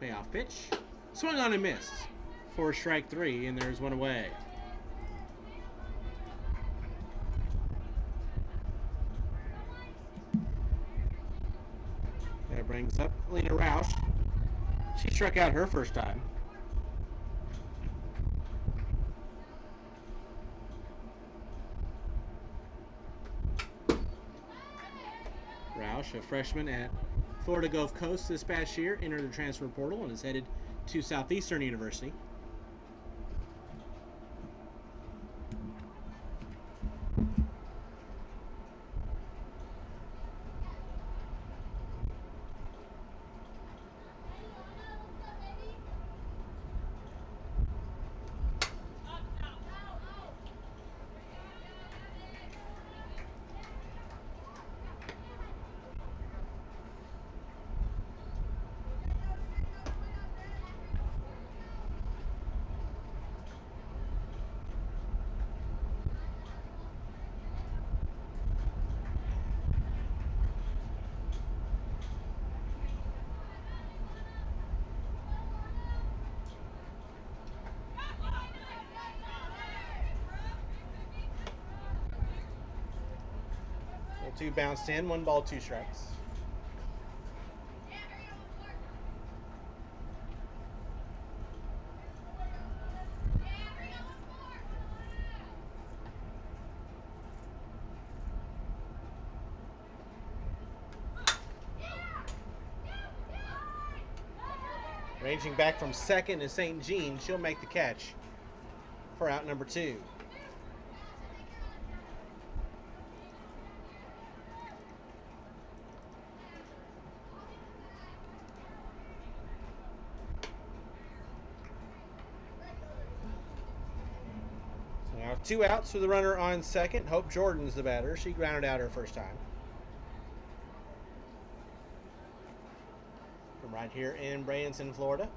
[SPEAKER 1] Payoff pitch. Swung on and missed. 4 strike 3, and there's one away. That brings up Lena Roush. She struck out her first time. Roush, a freshman at Florida Gulf Coast this past year, entered the transfer portal and is headed to Southeastern University. So 2 bounced in, 1 ball, 2 strikes. Ranging back from second is St. Jean. She'll make the catch for out number 2. So now 2 outs with the runner on second. Hope Jordan's the batter. She grounded out her first time. From right here in Branson, Florida.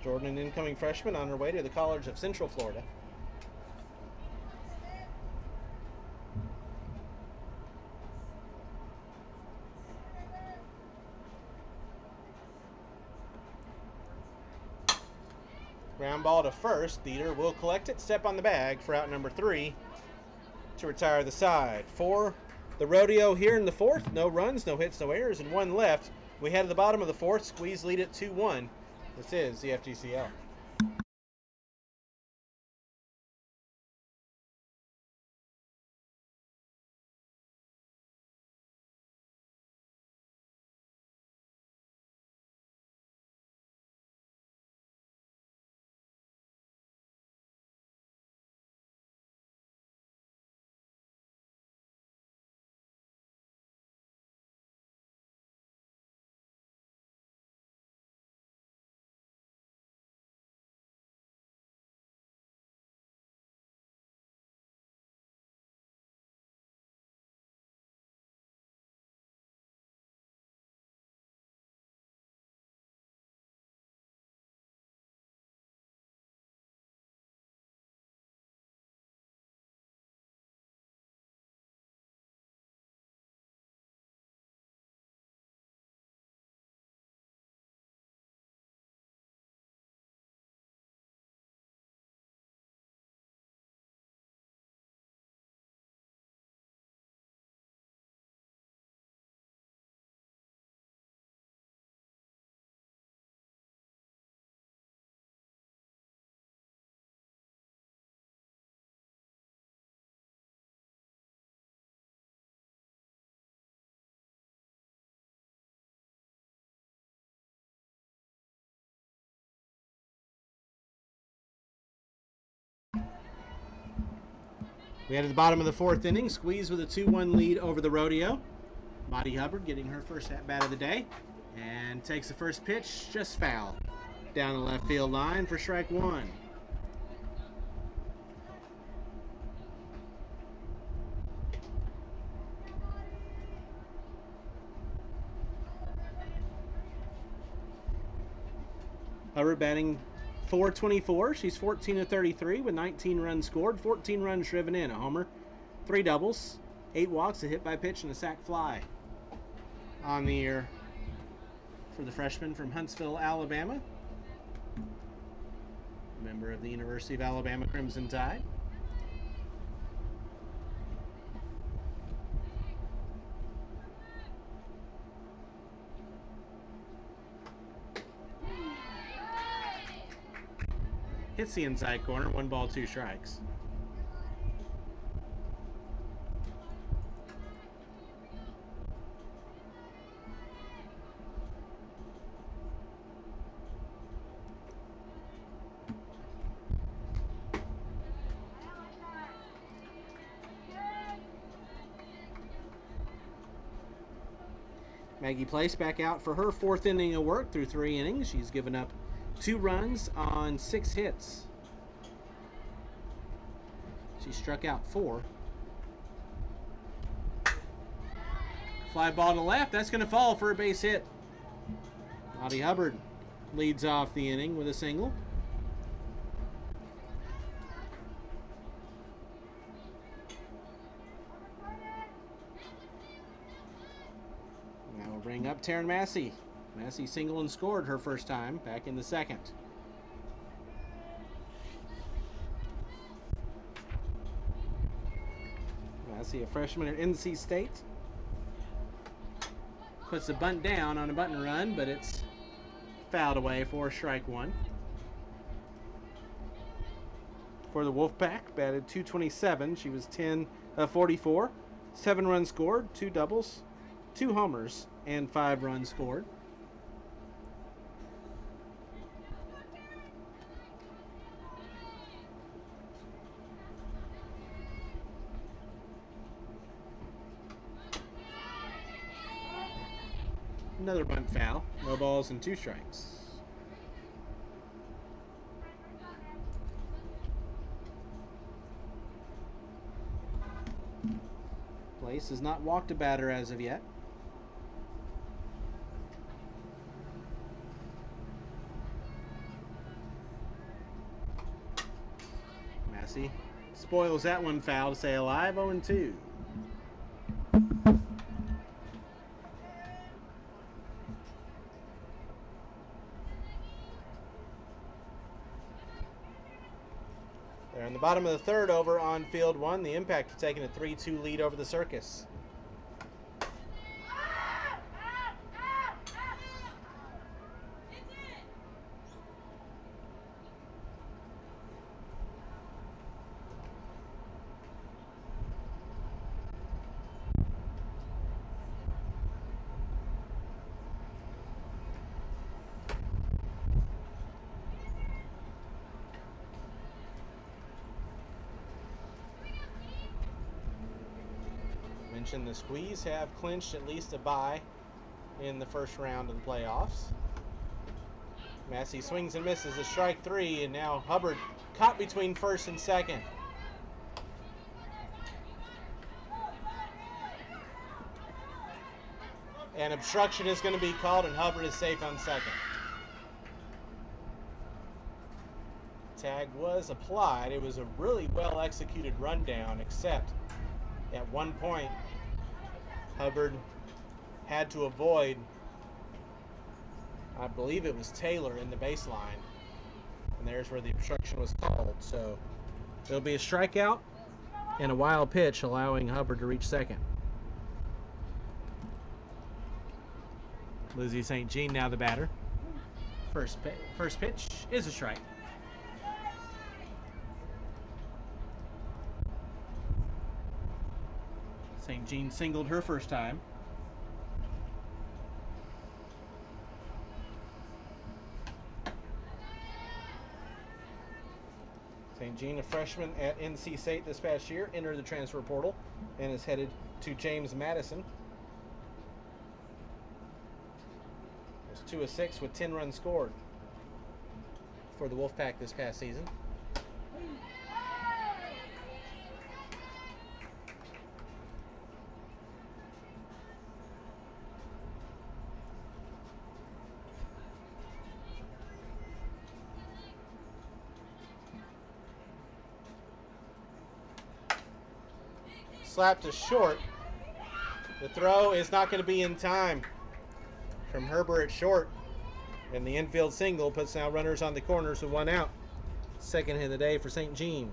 [SPEAKER 1] Jordan, an incoming freshman, on her way to the College of Central Florida. Ground ball to first. Theater will collect it, step on the bag for out number 3 to retire the side. For the Rodeo here in the 4th, no runs, no hits, no errors, and 1 left. We head to the bottom of the 4th, squeeze lead at 2-1. This is the FGCL. We head to the bottom of the fourth inning. Squeeze with a 2-1 lead over the Rodeo. Maddie Hubbard getting her first at-bat of the day. And takes the first pitch, just foul. Down the left field line for strike one. Hubbard batting .424. She's 14 of 33 with 19 runs scored, 14 runs driven in, a homer, 3 doubles, 8 walks, a hit by pitch, and a sac fly on the year for the freshman from Huntsville, Alabama, member of the University of Alabama Crimson Tide. Hits the inside corner, 1 ball, 2 strikes. Maggie Place back out for her fourth inning of work through 3 innings. She's given up 2 runs on 6 hits. She struck out 4. Fly ball to left. That's going to fall for a base hit. Maddie Hubbard leads off the inning with a single. Now we'll bring up Taryn Massey. Massey singled and scored her first time back in the second. Massey, a freshman at NC State, puts the bunt down on a bunt and run, but it's fouled away for strike one. For the Wolfpack, batted .227. She was 10 of 44, 7 runs scored, 2 doubles, 2 homers, and 5 runs scored. Another bunt foul. No balls and 2 strikes. Place has not walked a batter as of yet. Massey spoils that one foul to stay alive, 0-2. They're in the bottom of the third over on field 1. The Impact have taken a 3-2 lead over the Circus. Mentioned the Squeeze have clinched at least a bye in the first round of the playoffs. Massey swings and misses a strike 3, and now Hubbard caught between first and second. And obstruction is going to be called, and Hubbard is safe on second. Tag was applied. It was a really well executed rundown, except at one point Hubbard had to avoid, I believe it was Taylor in the baseline, and there's where the obstruction was called. So it'll be a strikeout and a wild pitch, allowing Hubbard to reach second. Lizzie St. Jean now the batter. First pitch is a strike. St. Jean singled her first time. St. Jean, a freshman at NC State this past year, entered the transfer portal and is headed to James Madison. Was 2 of 6 with 10 runs scored for the Wolfpack this past season. Slapped to short. The throw is not going to be in time from Herbert at short. And the infield single puts now runners on the corners with 1 out. Second hit of the day for St. Jean.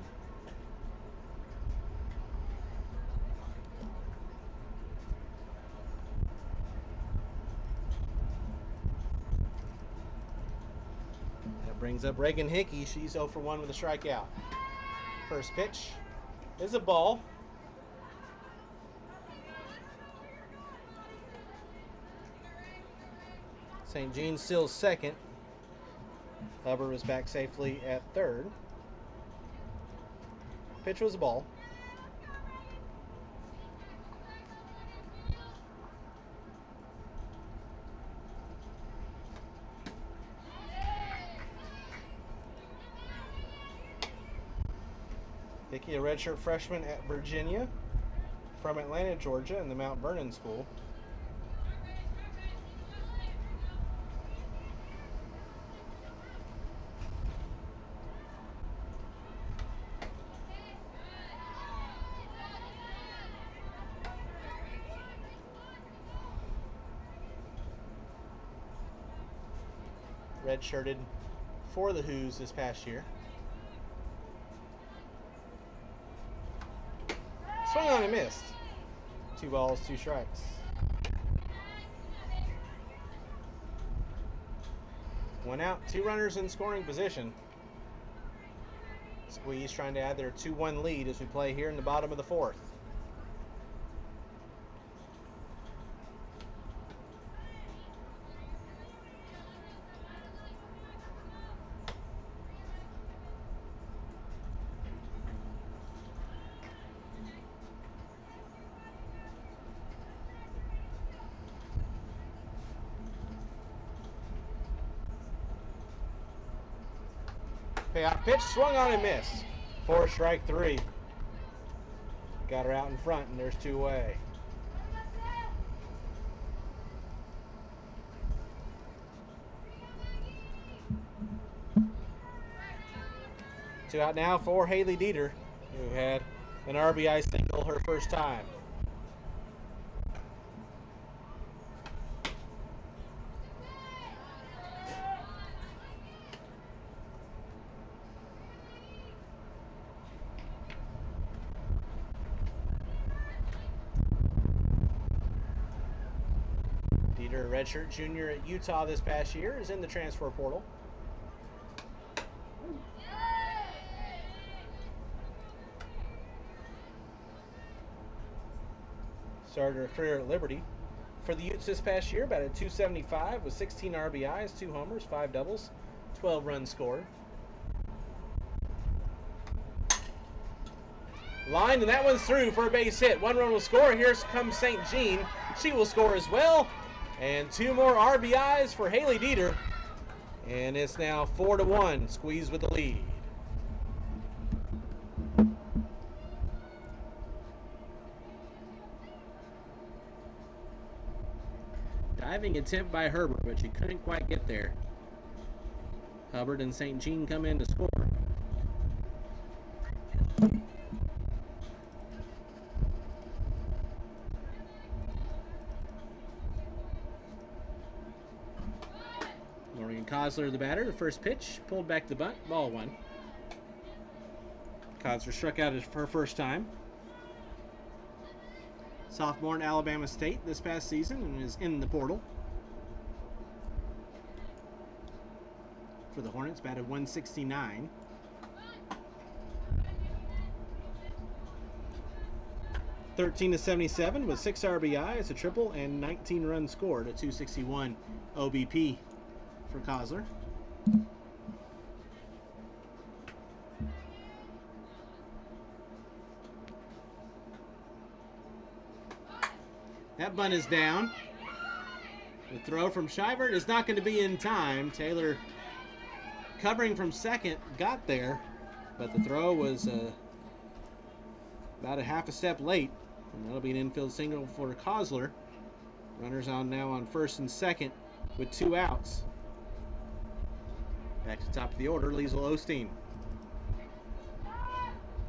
[SPEAKER 1] That brings up Reagan Hickey. She's 0 for 1 with a strikeout. First pitch is a ball. St. Jean still second. Hubbard was back safely at third. Pitch was a ball. Hickey, a redshirt freshman at Virginia, from Atlanta, Georgia, in the Mount Vernon School. Redshirted for the Hoos this past year. Swung on and missed. 2 balls, 2 strikes. One out, 2 runners in scoring position. Squeeze trying to add their 2-1 lead as we play here in the bottom of the 4th. Payoff pitch, swung on and missed. 4 strike 3. Got her out in front, and there's 2 away. Two out now for Haley Dieter, who had an RBI single her first time. Dieter, a redshirt junior at Utah this past year, is in the transfer portal. Started her career at Liberty. For the Utes this past year, batted .275 with 16 RBIs, 2 homers, 5 doubles, 12 runs scored. Lined, and that one's through for a base hit. 1 run will score. Here comes St. Jean. She will score as well. And 2 more RBIs for Haley Dieter. And it's now 4-1. Squeeze with the lead. Diving attempt by Herbert, but she couldn't quite get there. Hubbard and St. Jean come in to score. Morgan Kosler, the batter. The first pitch, pulled back the bunt, ball 1. Kosler struck out for her first time. Sophomore at Alabama State this past season and is in the portal. For the Hornets, batted .169. (13-77) with 6 RBIs, a triple, and 19 runs scored. A .261 OBP for Kosler. That bunt is down. The throw from Shivert is not going to be in time. Taylor, covering from second, got there, but the throw was about a half a step late. And that'll be an infield single for Kozler. Runners on now on first and second with 2 outs. Back to the top of the order, Liesl Osteen.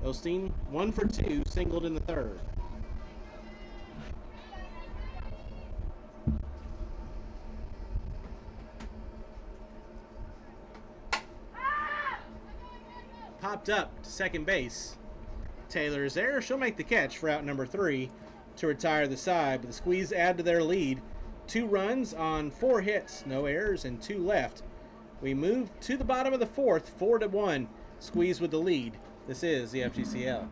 [SPEAKER 1] Osteen 1 for 2, singled in the third. Popped up to second base. Taylor is there. She'll make the catch for out number 3 to retire the side, but the Squeeze add to their lead. 2 runs on 4 hits, no errors, and 2 left. We move to the bottom of the 4th, 4-1. Squeeze with the lead. This is the FGCL.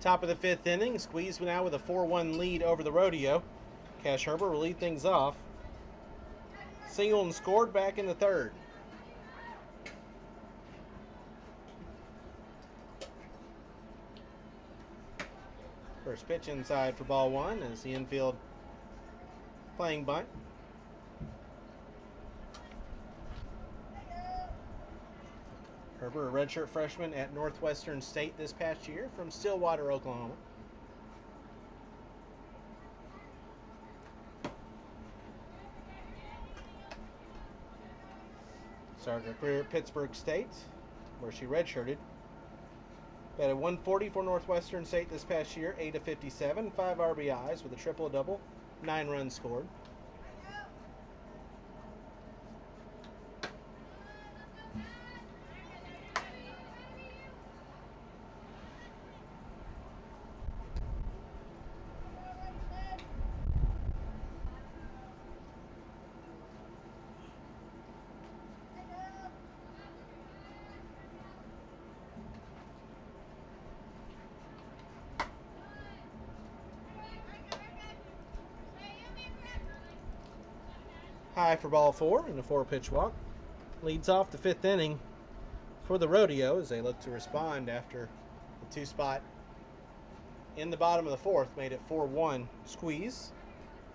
[SPEAKER 1] Top of the 5th inning, Squeeze went out with a 4-1 lead over the Rodeo. Cash Herbert will lead things off. Singled and scored back in the third. First pitch inside for ball 1 as the infield playing bunt. Herbert, a redshirt freshman at Northwestern State this past year from Stillwater, Oklahoma. Started her career at Pittsburgh State, where she redshirted. Batted 140 for Northwestern State this past year, 8 of 57, 5 RBIs with a triple-double, 9 runs scored. High for ball 4 in a 4-pitch walk. Leads off the 5th inning for the Rodeo as they look to respond after the 2-spot in the bottom of the 4th made it 4-1 Squeeze.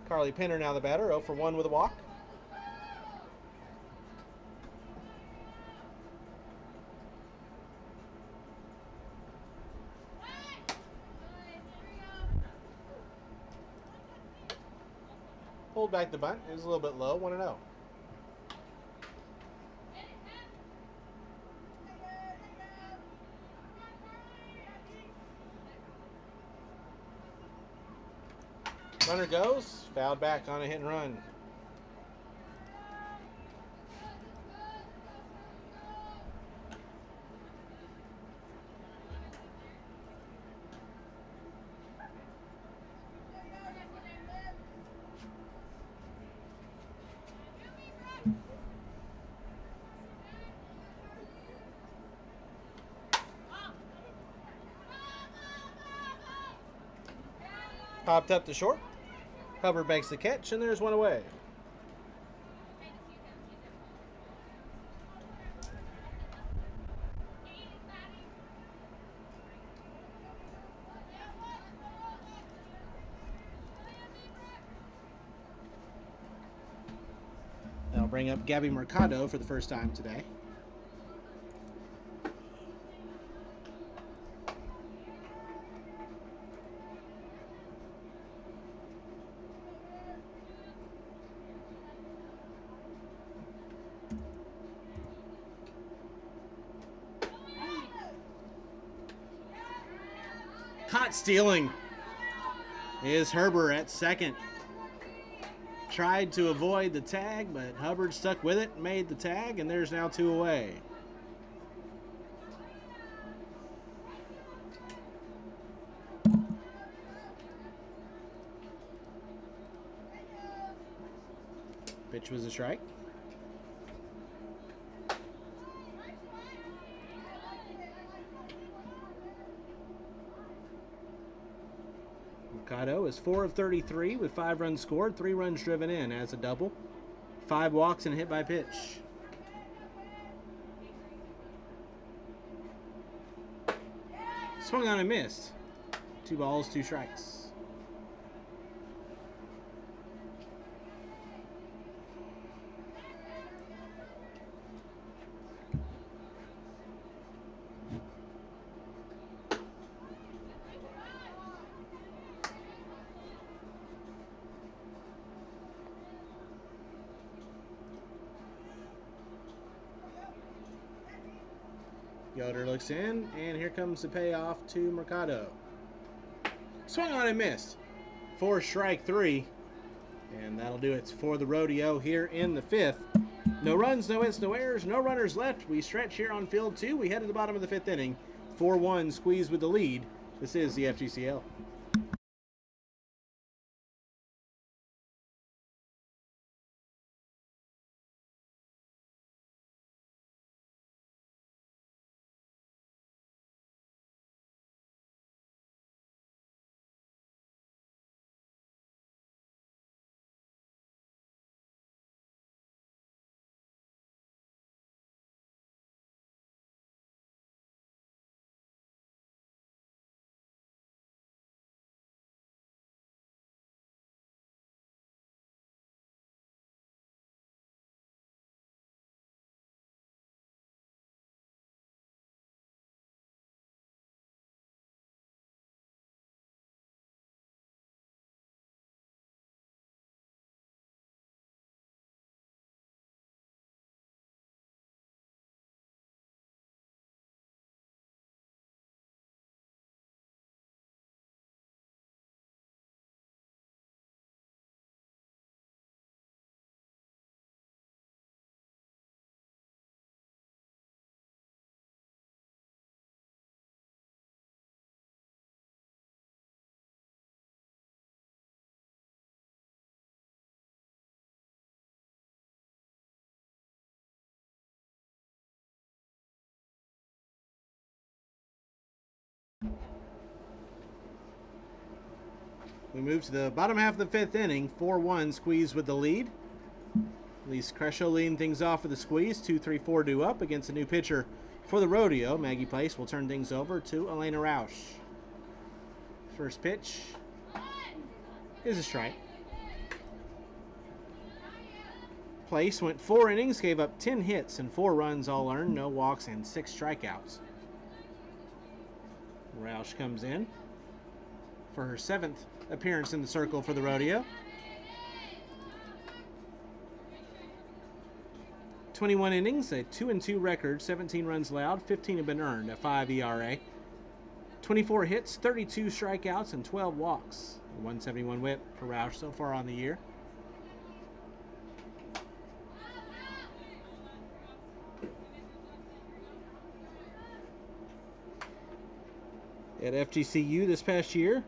[SPEAKER 1] Carly Pinner now the batter, 0 for 1 with a walk. Pulled back the bunt. It was a little bit low, 1-0. Runner goes, fouled back on a hit and run. Popped up to short. Hubbard makes the catch, and there's one away. bring up Gabby Mercado for the first time today. Caught stealing is Herbert at second. Tried to avoid the tag, but Hubbard stuck with it, made the tag, and there's now 2 away. Pitch was a strike. Mercado is 4 of 33 with 5 runs scored, 3 runs driven in as a double, 5 walks and a hit by pitch. Swung on and missed. 2 balls, 2 strikes. Yoder looks in, and here comes the payoff to Mercado. Swung on and missed. 4 strike 3. And that'll do it for the Rodeo here in the 5th. No runs, no hits, no errors, no runners left. We stretch here on field 2. We head to the bottom of the 5th inning. 4-1 squeeze with the lead. This is the FGCL. We move to the bottom half of the 5th inning. 4-1 squeeze with the lead. Elise Crescio leading things off with the squeeze. 2-3-4 due up against a new pitcher for the Rodeo. Maggie Place will turn things over to Elena Roush. First pitch is a strike. Place went 4 innings, gave up 10 hits and 4 runs all earned, no walks and 6 strikeouts. Roush comes in for her 7th appearance in the circle for the Rodeo. 21 innings, a 2-2 record, 17 runs allowed, 15 have been earned, a 5 ERA. 24 hits, 32 strikeouts, and 12 walks. A 171 whip for Roush so far on the year. At FGCU this past year,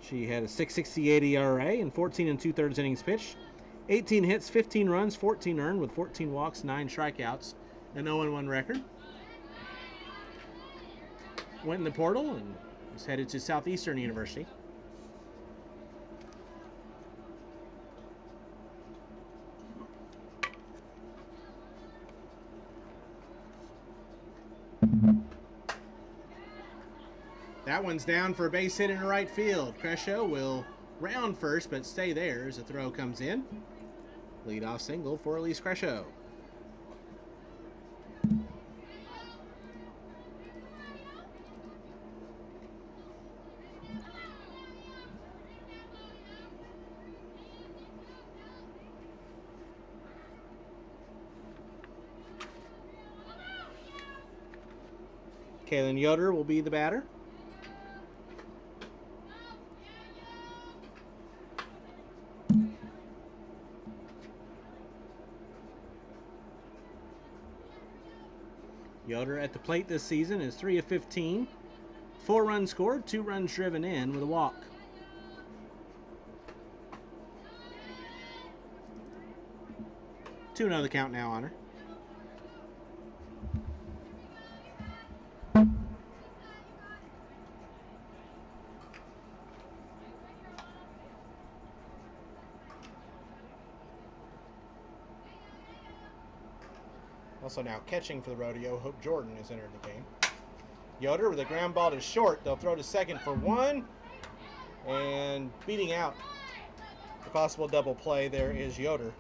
[SPEAKER 1] she had a 6.68 ERA and 14 2/3 innings pitched. 18 hits, 15 runs, 14 earned with 14 walks, 9 strikeouts, an 0-1 record. Went in the portal and was headed to Southeastern University. That one's down for a base hit in right field. Crescio will round first, but stay there as the throw comes in. Leadoff single for Elise Crescio. Kaylin Yoder will be the batter. Yoder at the plate this season is 3 of 15. 4 runs scored, 2 runs driven in with a walk. Two another count now on her. Also now catching for the Rodeo, Hope Jordan has entered the game. Yoder with a ground ball to short. They'll throw to second for 1. And beating out the possible double play there is Yoder.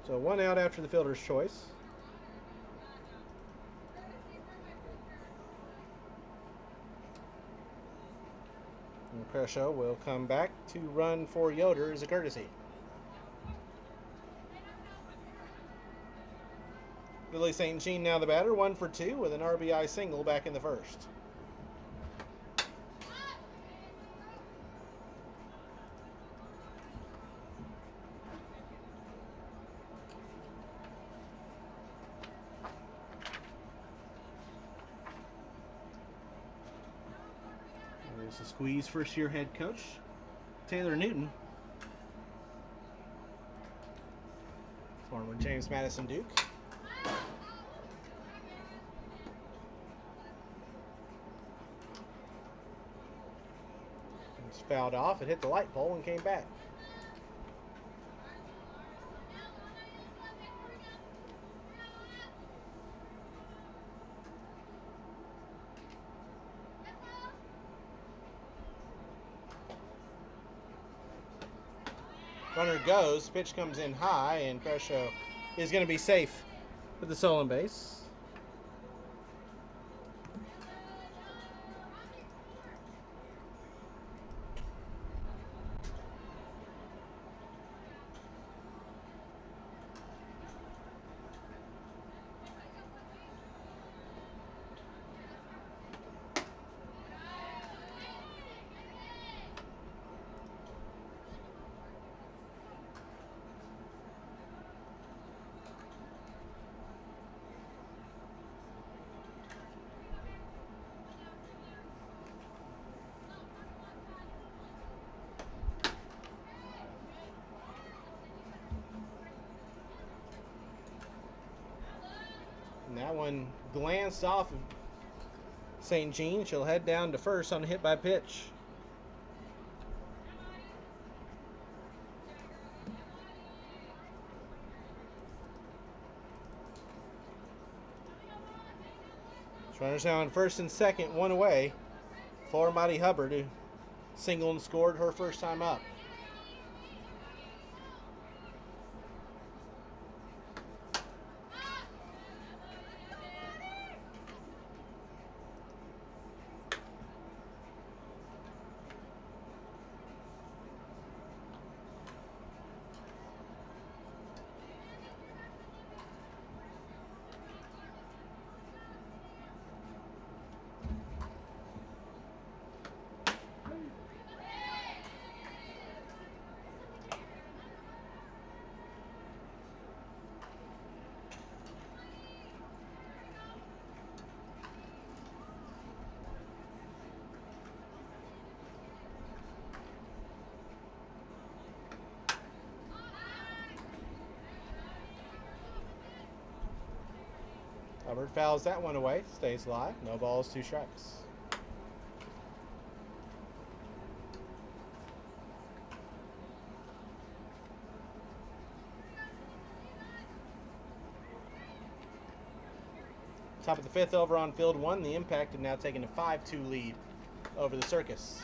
[SPEAKER 1] So 1 out after the fielder's choice. And Crescio will come back to run for Yoder as a courtesy. Billy St. Jean now the batter, 1 for 2 with an RBI single back in the first. There's the squeeze first year head coach, Taylor Newton. Former James Madison Duke. It's fouled off, it hit the light pole and came back. Runner goes, pitch comes in high, and Crescio is going to be safe with the stolen base. And that one glanced off of St. Jean. She'll head down to first on a hit by pitch. Runners now on first and second, 1 away. For Mighty Hubbard, who singled and scored her first time up. Hubbard fouls that one away, stays live, no balls, 2 strikes. Top of the fifth over on field one. The Impact have now taken a 5-2 lead over the Circus.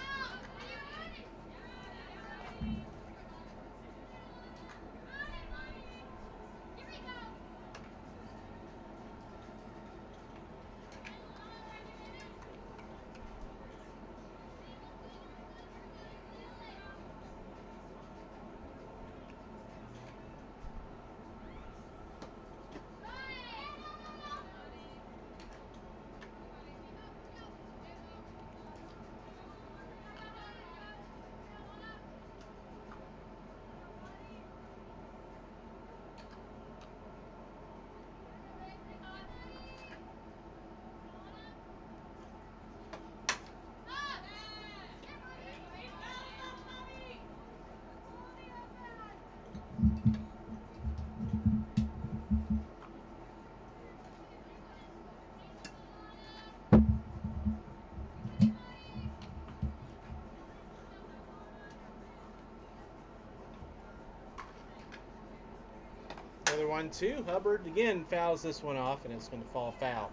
[SPEAKER 1] Another 1-2. Hubbard again fouls this one off, and it's going to fall foul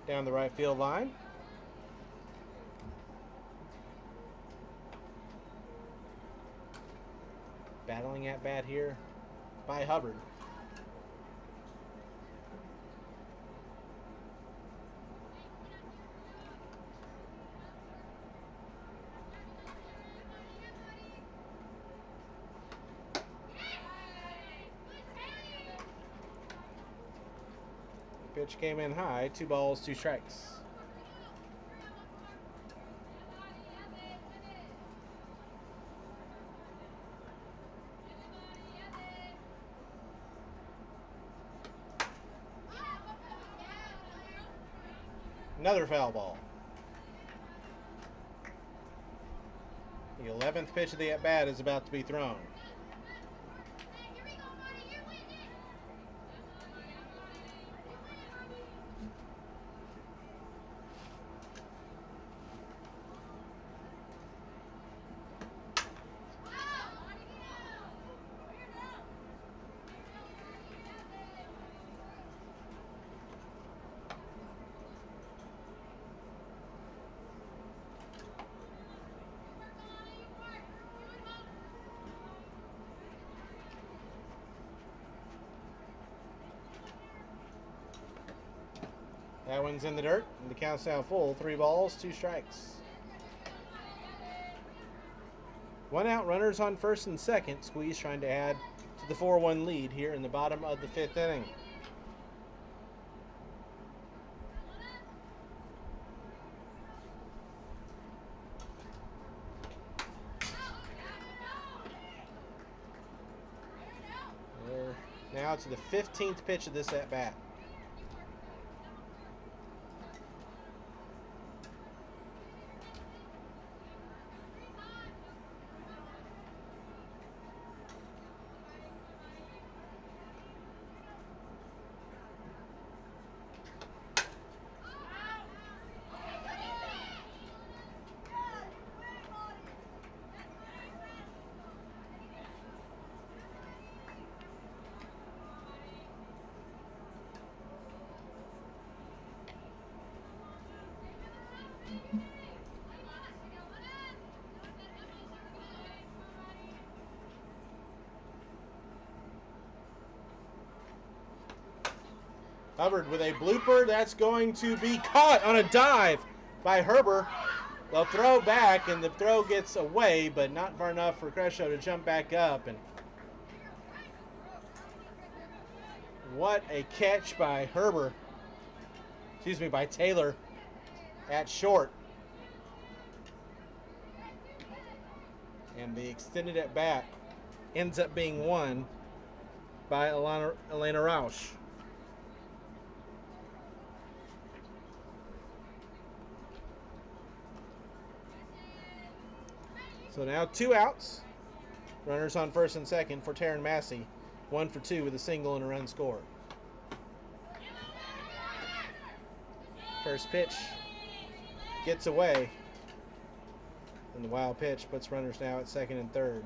[SPEAKER 1] down the right field line. Battling at bat here by Hubbard. Pitch came in high. 2 balls, 2 strikes. Another foul ball. The 11th pitch of the at-bat is about to be thrown. That one's in the dirt, and the count's now full. 3 balls, 2 strikes. 1 out, runners on first and second. Squeeze trying to add to the 4-1 lead here in the bottom of the 5th inning. We're now to the 15th pitch of this at-bat. Hubbard with a blooper that's going to be caught on a dive by Herber. They'll throw back, and the throw gets away, but not far enough for Crescio to jump back up. And what a catch by Herber. Excuse me, by Taylor at short. And the extended at bat ends up being won by Elena Rausch. So now 2 outs. Runners on first and second for Taryn Massey. 1 for 2 with a single and a run scored. First pitch gets away. And the wild pitch puts runners now at second and third.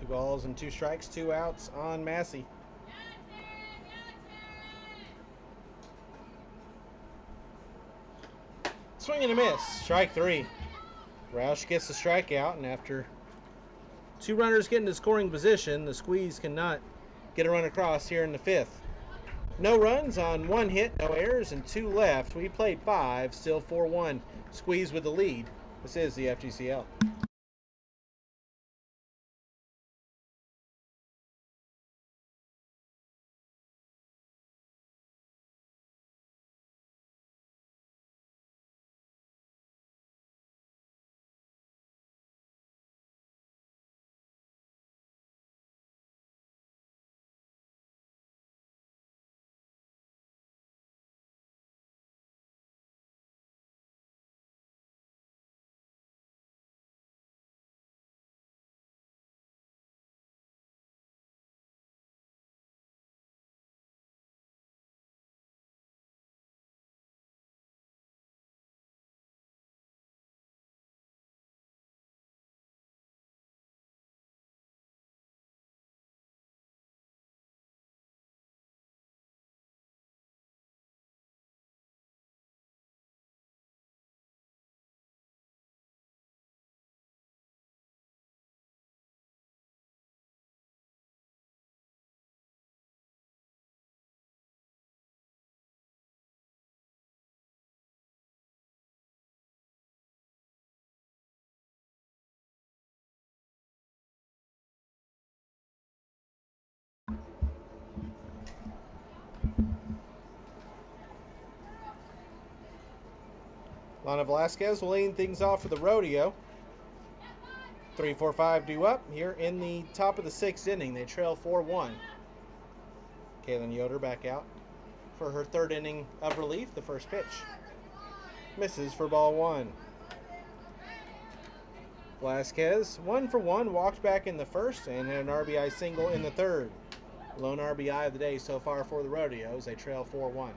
[SPEAKER 1] 2 balls and 2 strikes, 2 outs on Massey. Swing and a miss. Strike 3. Roush gets the strikeout, and after 2 runners get into scoring position, the Squeeze cannot get a run across here in the 5th. No runs on 1 hit, no errors, and 2 left. We played 5, still 4-1. Squeeze with the lead. This is the FGCL. Lana Velasquez will lead things off for the Rodeo. 3-4-5 due up here in the top of the 6th inning. They trail 4-1. Kaylin Yoder back out for her 3rd inning of relief. The first pitch misses for ball 1. Velasquez 1 for 1, walked back in the 1st and had an RBI single in the 3rd. Lone RBI of the day so far for the Rodeos. They trail 4-1.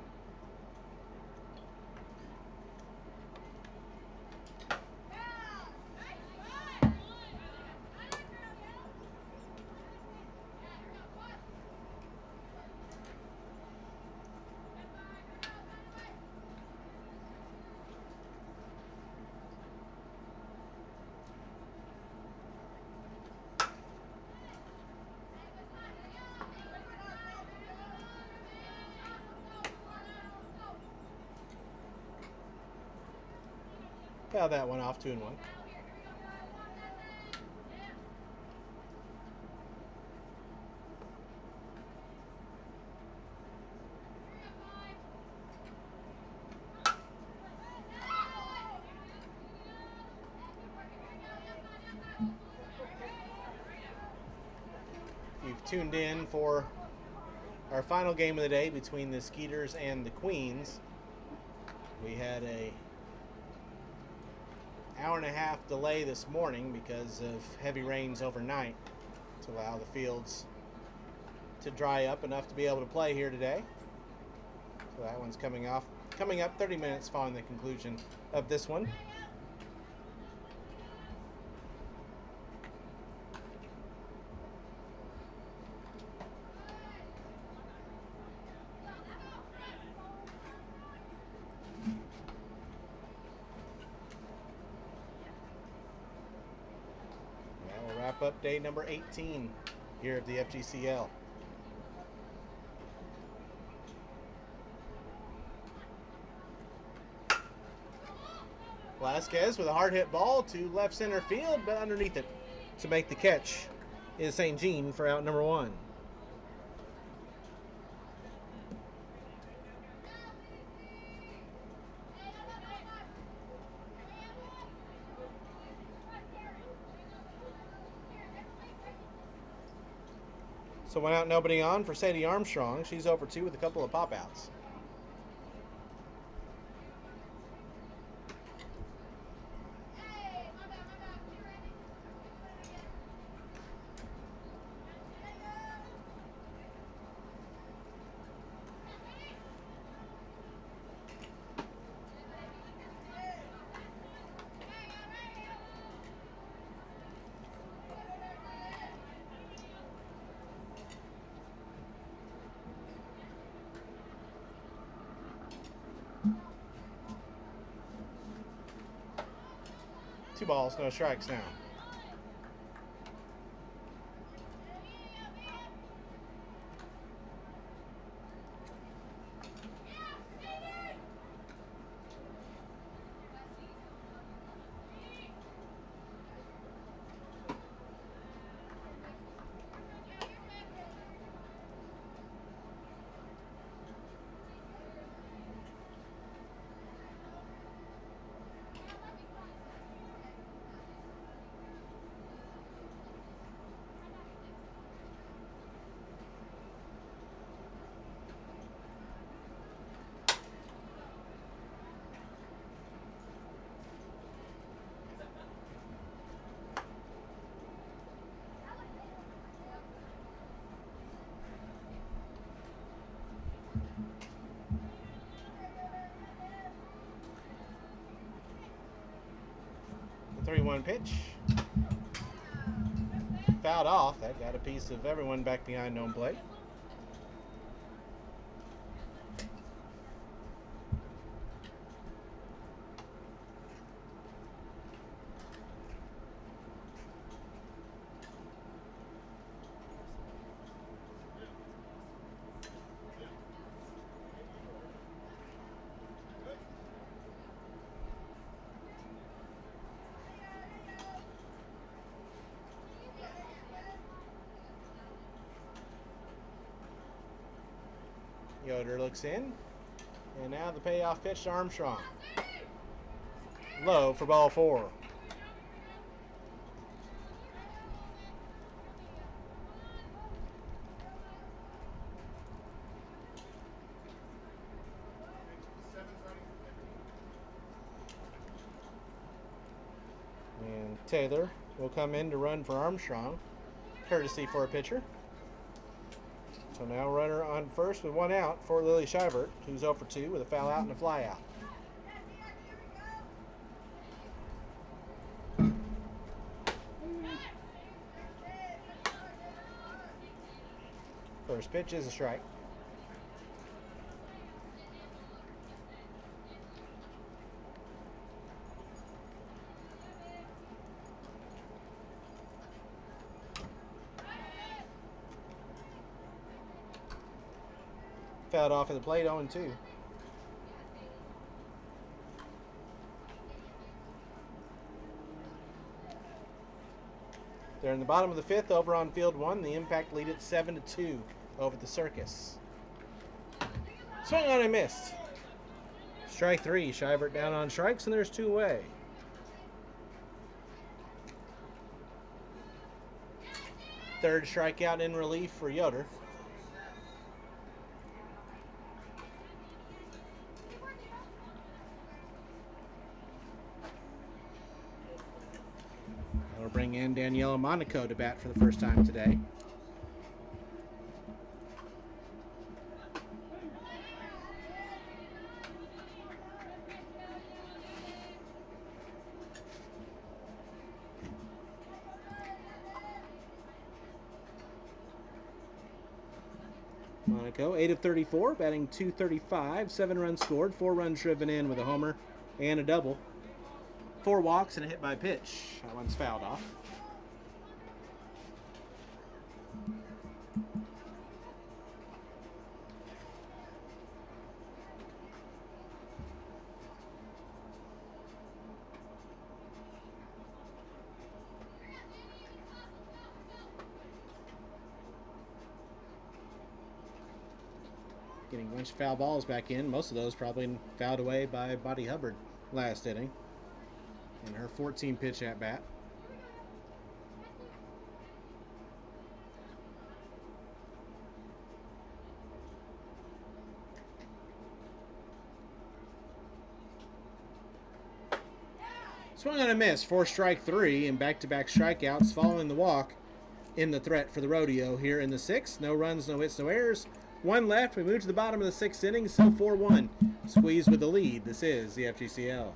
[SPEAKER 1] Fouled that one off, 2-1. You've tuned in for our final game of the day between the Skeeters and the Queens. We had a hour-and-a-half delay this morning because of heavy rains overnight to allow the fields to dry up enough to be able to play here today. So that one's coming up 30 minutes following the conclusion of this one. Up day number 18 here at the FGCL. Velasquez with a hard hit ball to left center field, but underneath it to make the catch is St. Jean for out number 1. So 1 out, nobody on for Sadie Armstrong. She's over 2 with a couple of pop-outs. 2 balls, no strikes now. The 3-1 pitch. Fouled off. That got a piece of everyone back behind home plate. Yoder looks in. And now the payoff pitch to Armstrong. Low for ball 4. And Taylor will come in to run for Armstrong, courtesy for a pitcher. So now runner on first with 1 out for Lily Shivert, who's 0 for 2 with a foul out and a fly out. First pitch is a strike. Fouled off at the plate, 0-2. They're in the bottom of the 5th over on field 1. The Impact lead at 7-2 over the Circus. Swung on and missed. Strike 3. Shivert down on strikes, and there's 2 away. Third strikeout in relief for Yoder. That'll bring in Daniela Monaco to bat for the first time today. Monaco, 8 of 34, batting .235, 7 runs scored, 4 runs driven in with a homer and a double. 4 walks and a hit by pitch. That one's fouled off. Getting a bunch of foul balls back in. Most of those probably fouled away by Buddy Hubbard last inning in her 14 pitch at bat. Swung on a miss for strike 3 and back-to-back strikeouts following the walk in the threat for the Rodeo here in the 6th. No runs, no hits, no errors. 1 left. We move to the bottom of the 6th inning. Still 4-1. Squeeze with the lead. This is the FGCL.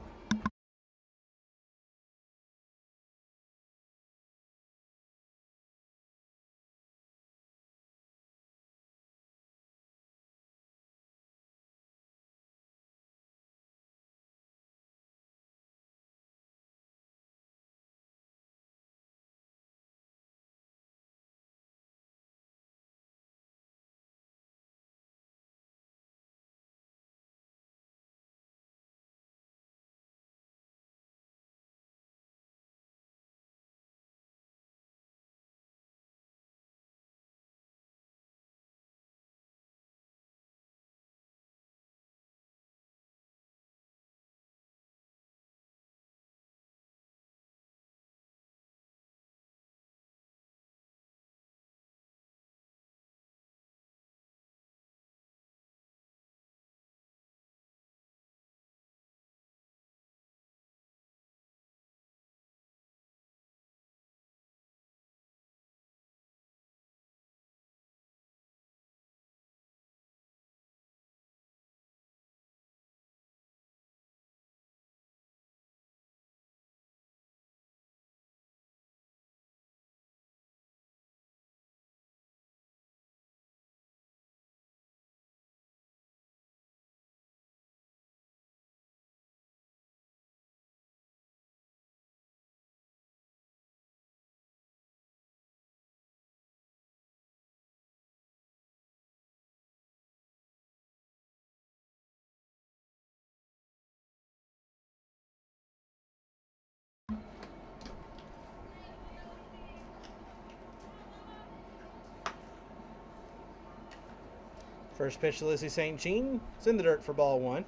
[SPEAKER 1] First pitch to Lizzie St. Jean. It's in the dirt for ball one.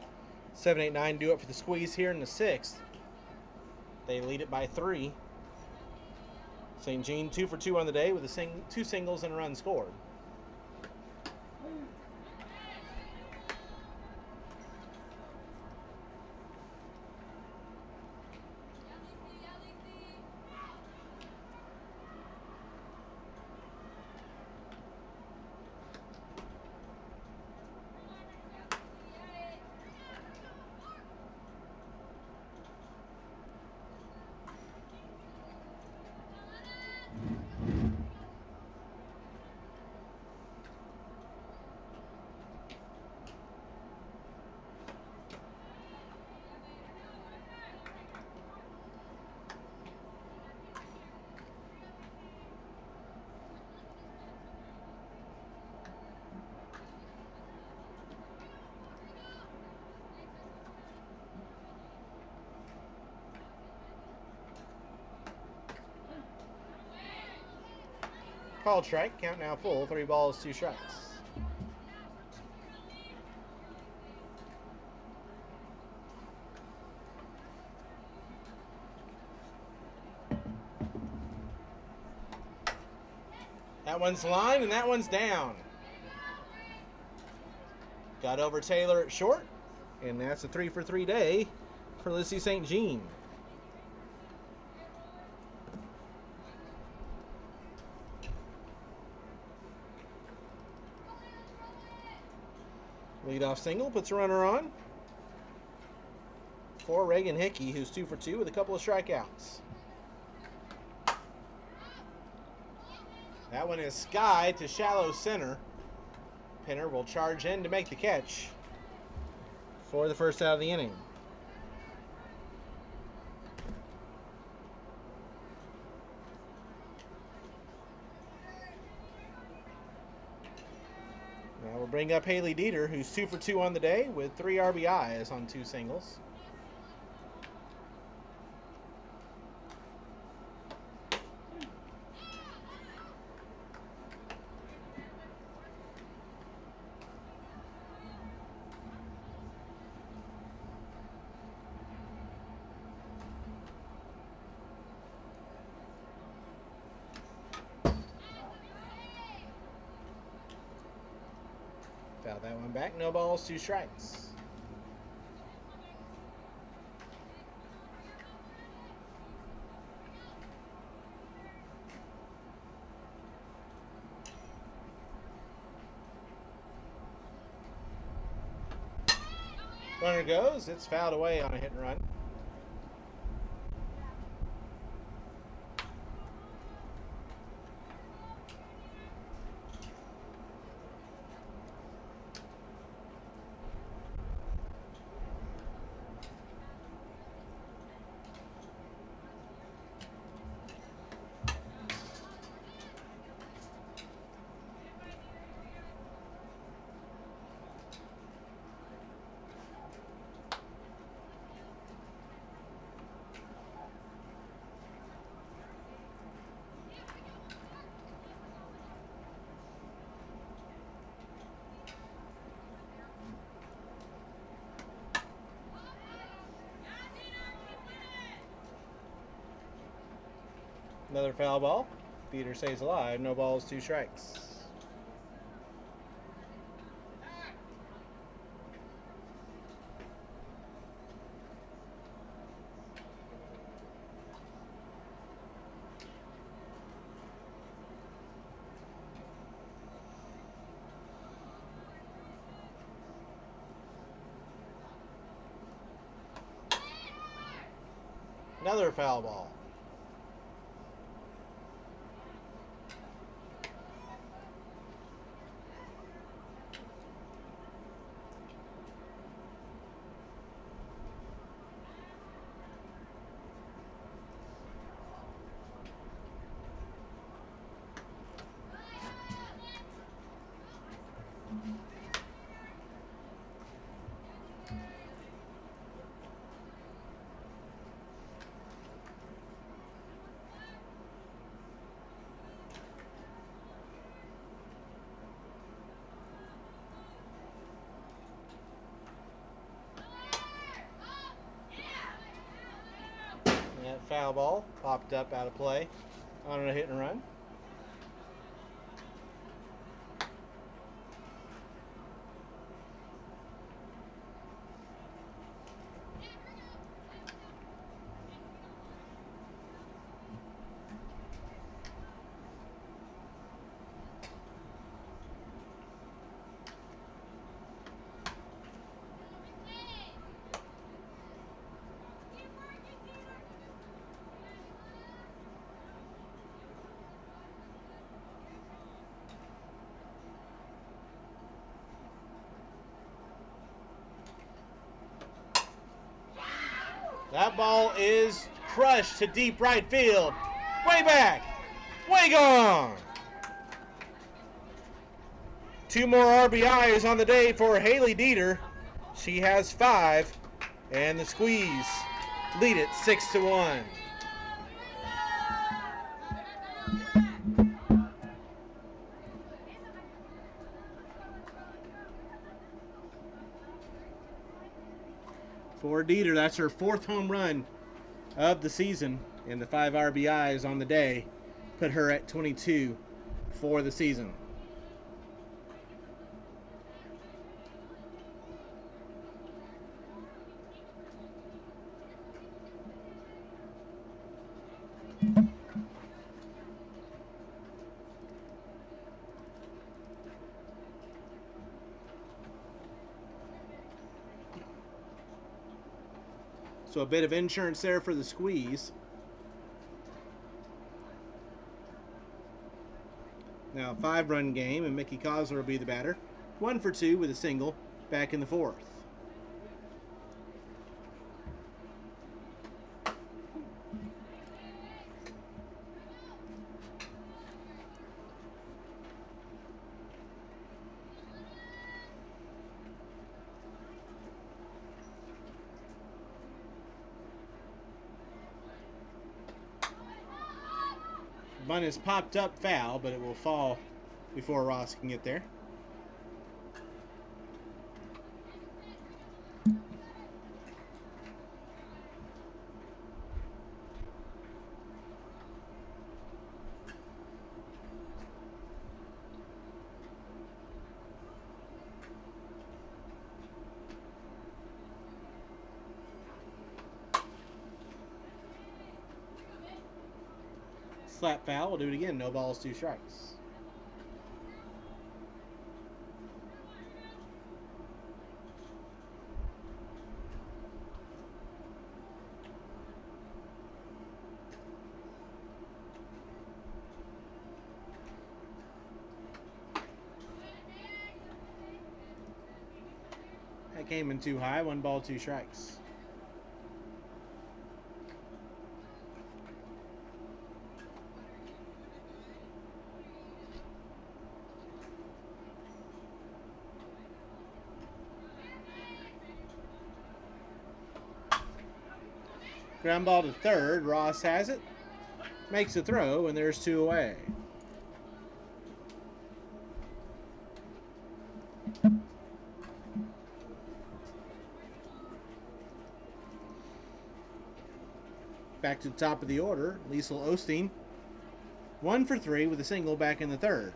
[SPEAKER 1] 7-8-9 due up for the squeeze here in the sixth. They lead it by 3. St. Jean 2 for 2 on the day with two singles and a run scored. Called strike. Count now full. 3 balls, 2 strikes. That one's line and that one's down. Got over Taylor at short. And that's a 3 for 3 day for Lizzie St. Jean. Leadoff single puts a runner on for Reagan Hickey, who's 2 for 2 with a couple of strikeouts. That one is sky to shallow center. Pinner will charge in to make the catch for the first out of the inning. Now we'll bring up Haley Dieter, who's 2 for 2 on the day with 3 RBIs on 2 singles. Foul that one back. No balls, 2 strikes. Runner goes. It's fouled away on a hit and run. Another foul ball. Dieter stays alive. No balls, 2 strikes. Another foul ball. Foul ball popped up out of play on a hit and run. That ball is crushed to deep right field. Way back. Way gone. 2 more RBIs on the day for Haley Dieter. She has 5, and the Squeeze lead it 6-1. For Dieter, that's her 4th home run of the season, and the 5 RBIs on the day put her at 22 for the season. So a bit of insurance there for the Squeeze. Now a 5-run game, and Mickey Kosler will be the batter. 1 for 2 with a single back in the 4th. Bunt is popped up foul, but it will fall before Ross can get there. Slap foul. We'll do it again. No balls, 2 strikes. That came in too high. 1 ball, 2 strikes. Ground ball to third. Ross has it. Makes a throw, and there's 2 away. Back to the top of the order. Liesl Osteen. 1 for 3 with a single back in the 3rd.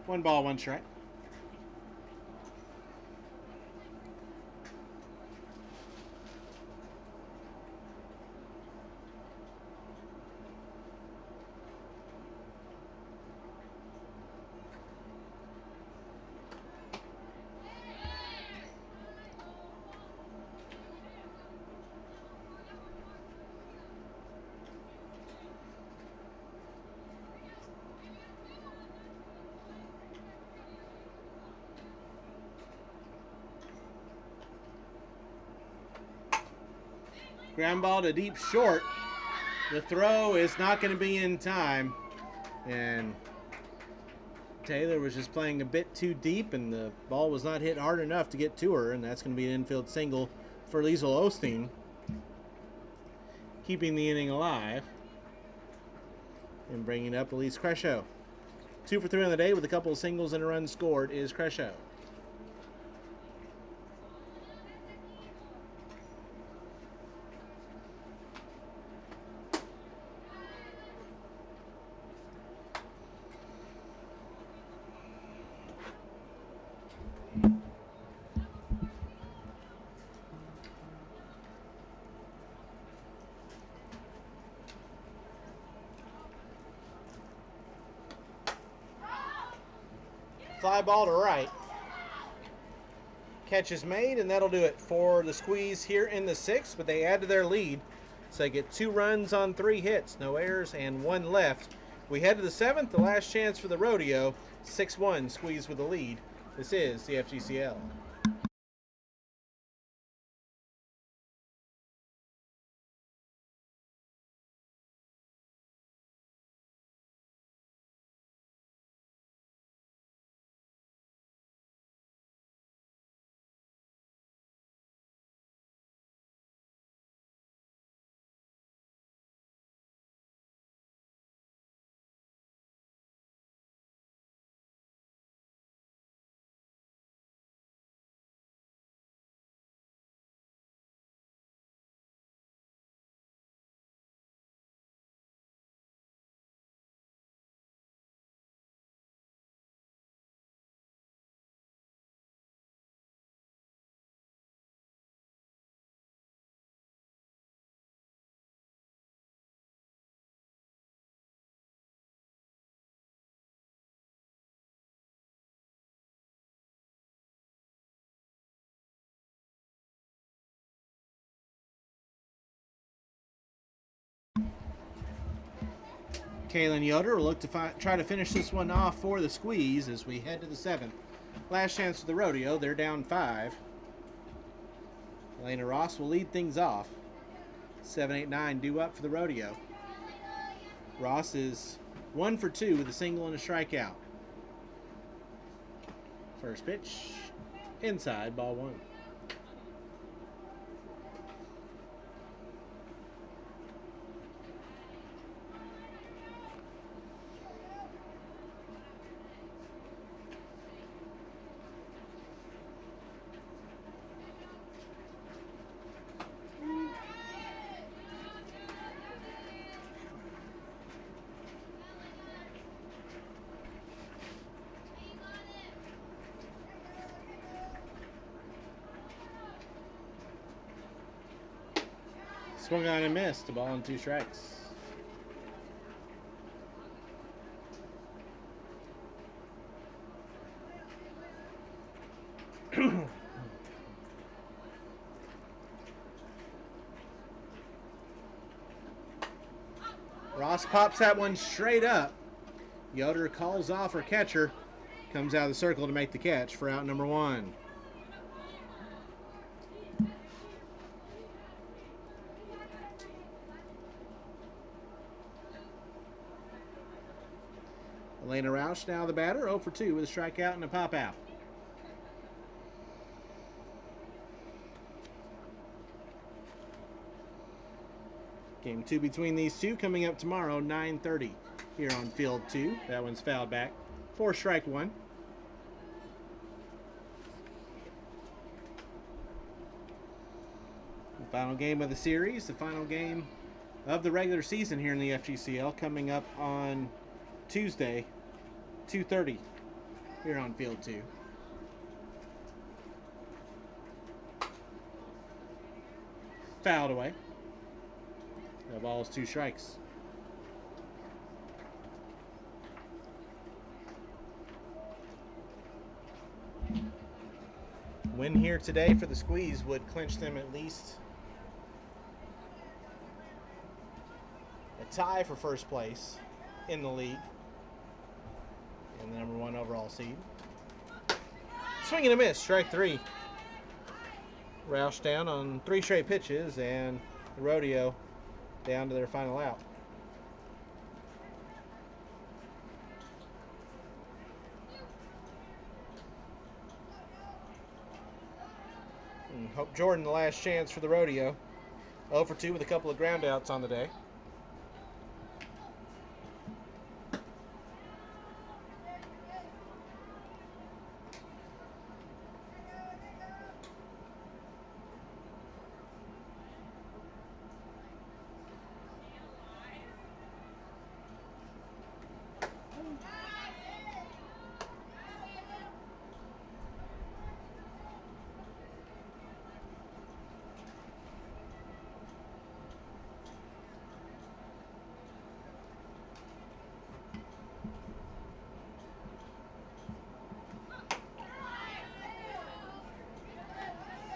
[SPEAKER 1] One ball, 1 strike. Ground ball to deep short. The throw is not going to be in time. And Taylor was just playing a bit too deep, and the ball was not hit hard enough to get to her, and that's going to be an infield single for Liesl Osteen, keeping the inning alive and bringing up Elise Crescio. 2 for 3 on the day with a couple of singles and a run scored is Crescio. Fly ball to right. Catch is made, and that'll do it for the Squeeze here in the 6th, but they add to their lead. So they get 2 runs on 3 hits, no errors, and 1 left. We head to the 7th, the last chance for the Rodeo. 6-1, Squeeze with the lead. This is the FGCL. Kaylin Yoder will look to try to finish this one off for the Squeeze as we head to the 7th. Last chance for the Rodeo. They're down 5. Elena Ross will lead things off. 7-8-9 due up for the Rodeo. Ross is 1 for 2 with a single and a strikeout. First pitch, inside, ball 1. Swung on and missed. A ball and 2 strikes. Ross pops that one straight up. Yoder calls off her catcher. Comes out of the circle to make the catch for out number 1. Elena Roush now the batter, 0 for 2 with a strikeout and a pop out. Game 2 between these two coming up tomorrow, 9:30 here on Field 2. That one's fouled back. 4 strike 1. The final game of the series, the final game of the regular season here in the FGCL, coming up on Tuesday, 2:30 here on Field 2. Fouled away. The ball's 2 strikes. Win here today for the Squeeze would clinch them at least a tie for first place in the league and the number 1 overall seed. Swing and a miss, strike 3. Roush down on 3 straight pitches, and the Rodeo down to their final out. And Hope Jordan, the last chance for the Rodeo. 0 for 2 with a couple of ground outs on the day.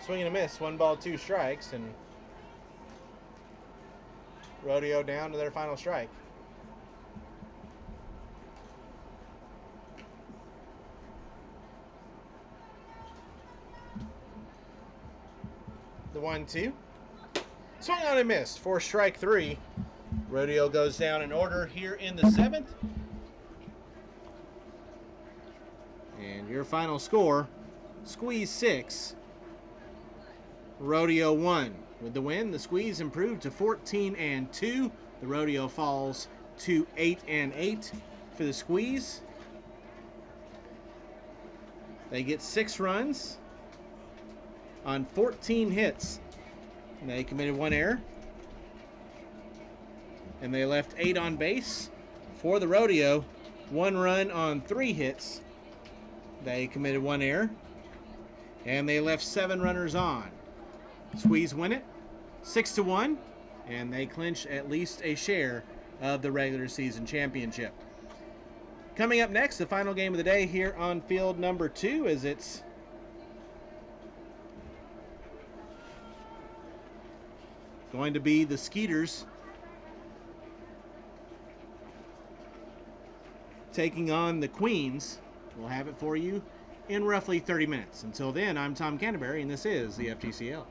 [SPEAKER 1] Swing and a miss, 1 ball, 2 strikes, and Rodeo down to their final strike. The 1-2. Swing on and missed for strike 3. Rodeo goes down in order here in the 7th. And your final score, Squeeze 6, Rodeo 1. With the win, the Squeeze improved to 14-2. The Rodeo falls to 8-8 for the Squeeze. They get 6 runs on 14 hits. And they committed 1 error. And they left 8 on base. For the Rodeo, 1 run on 3 hits. They committed 1 error. And they left 7 runners on. Squeeze win it 6-1, and they clinch at least a share of the regular season championship. Coming up next, the final game of the day here on field number 2, as it's going to be the Skeeters taking on the Queens. We'll have it for you in roughly 30 minutes. Until then, I'm Tom Canterbury, and this is the FGCL.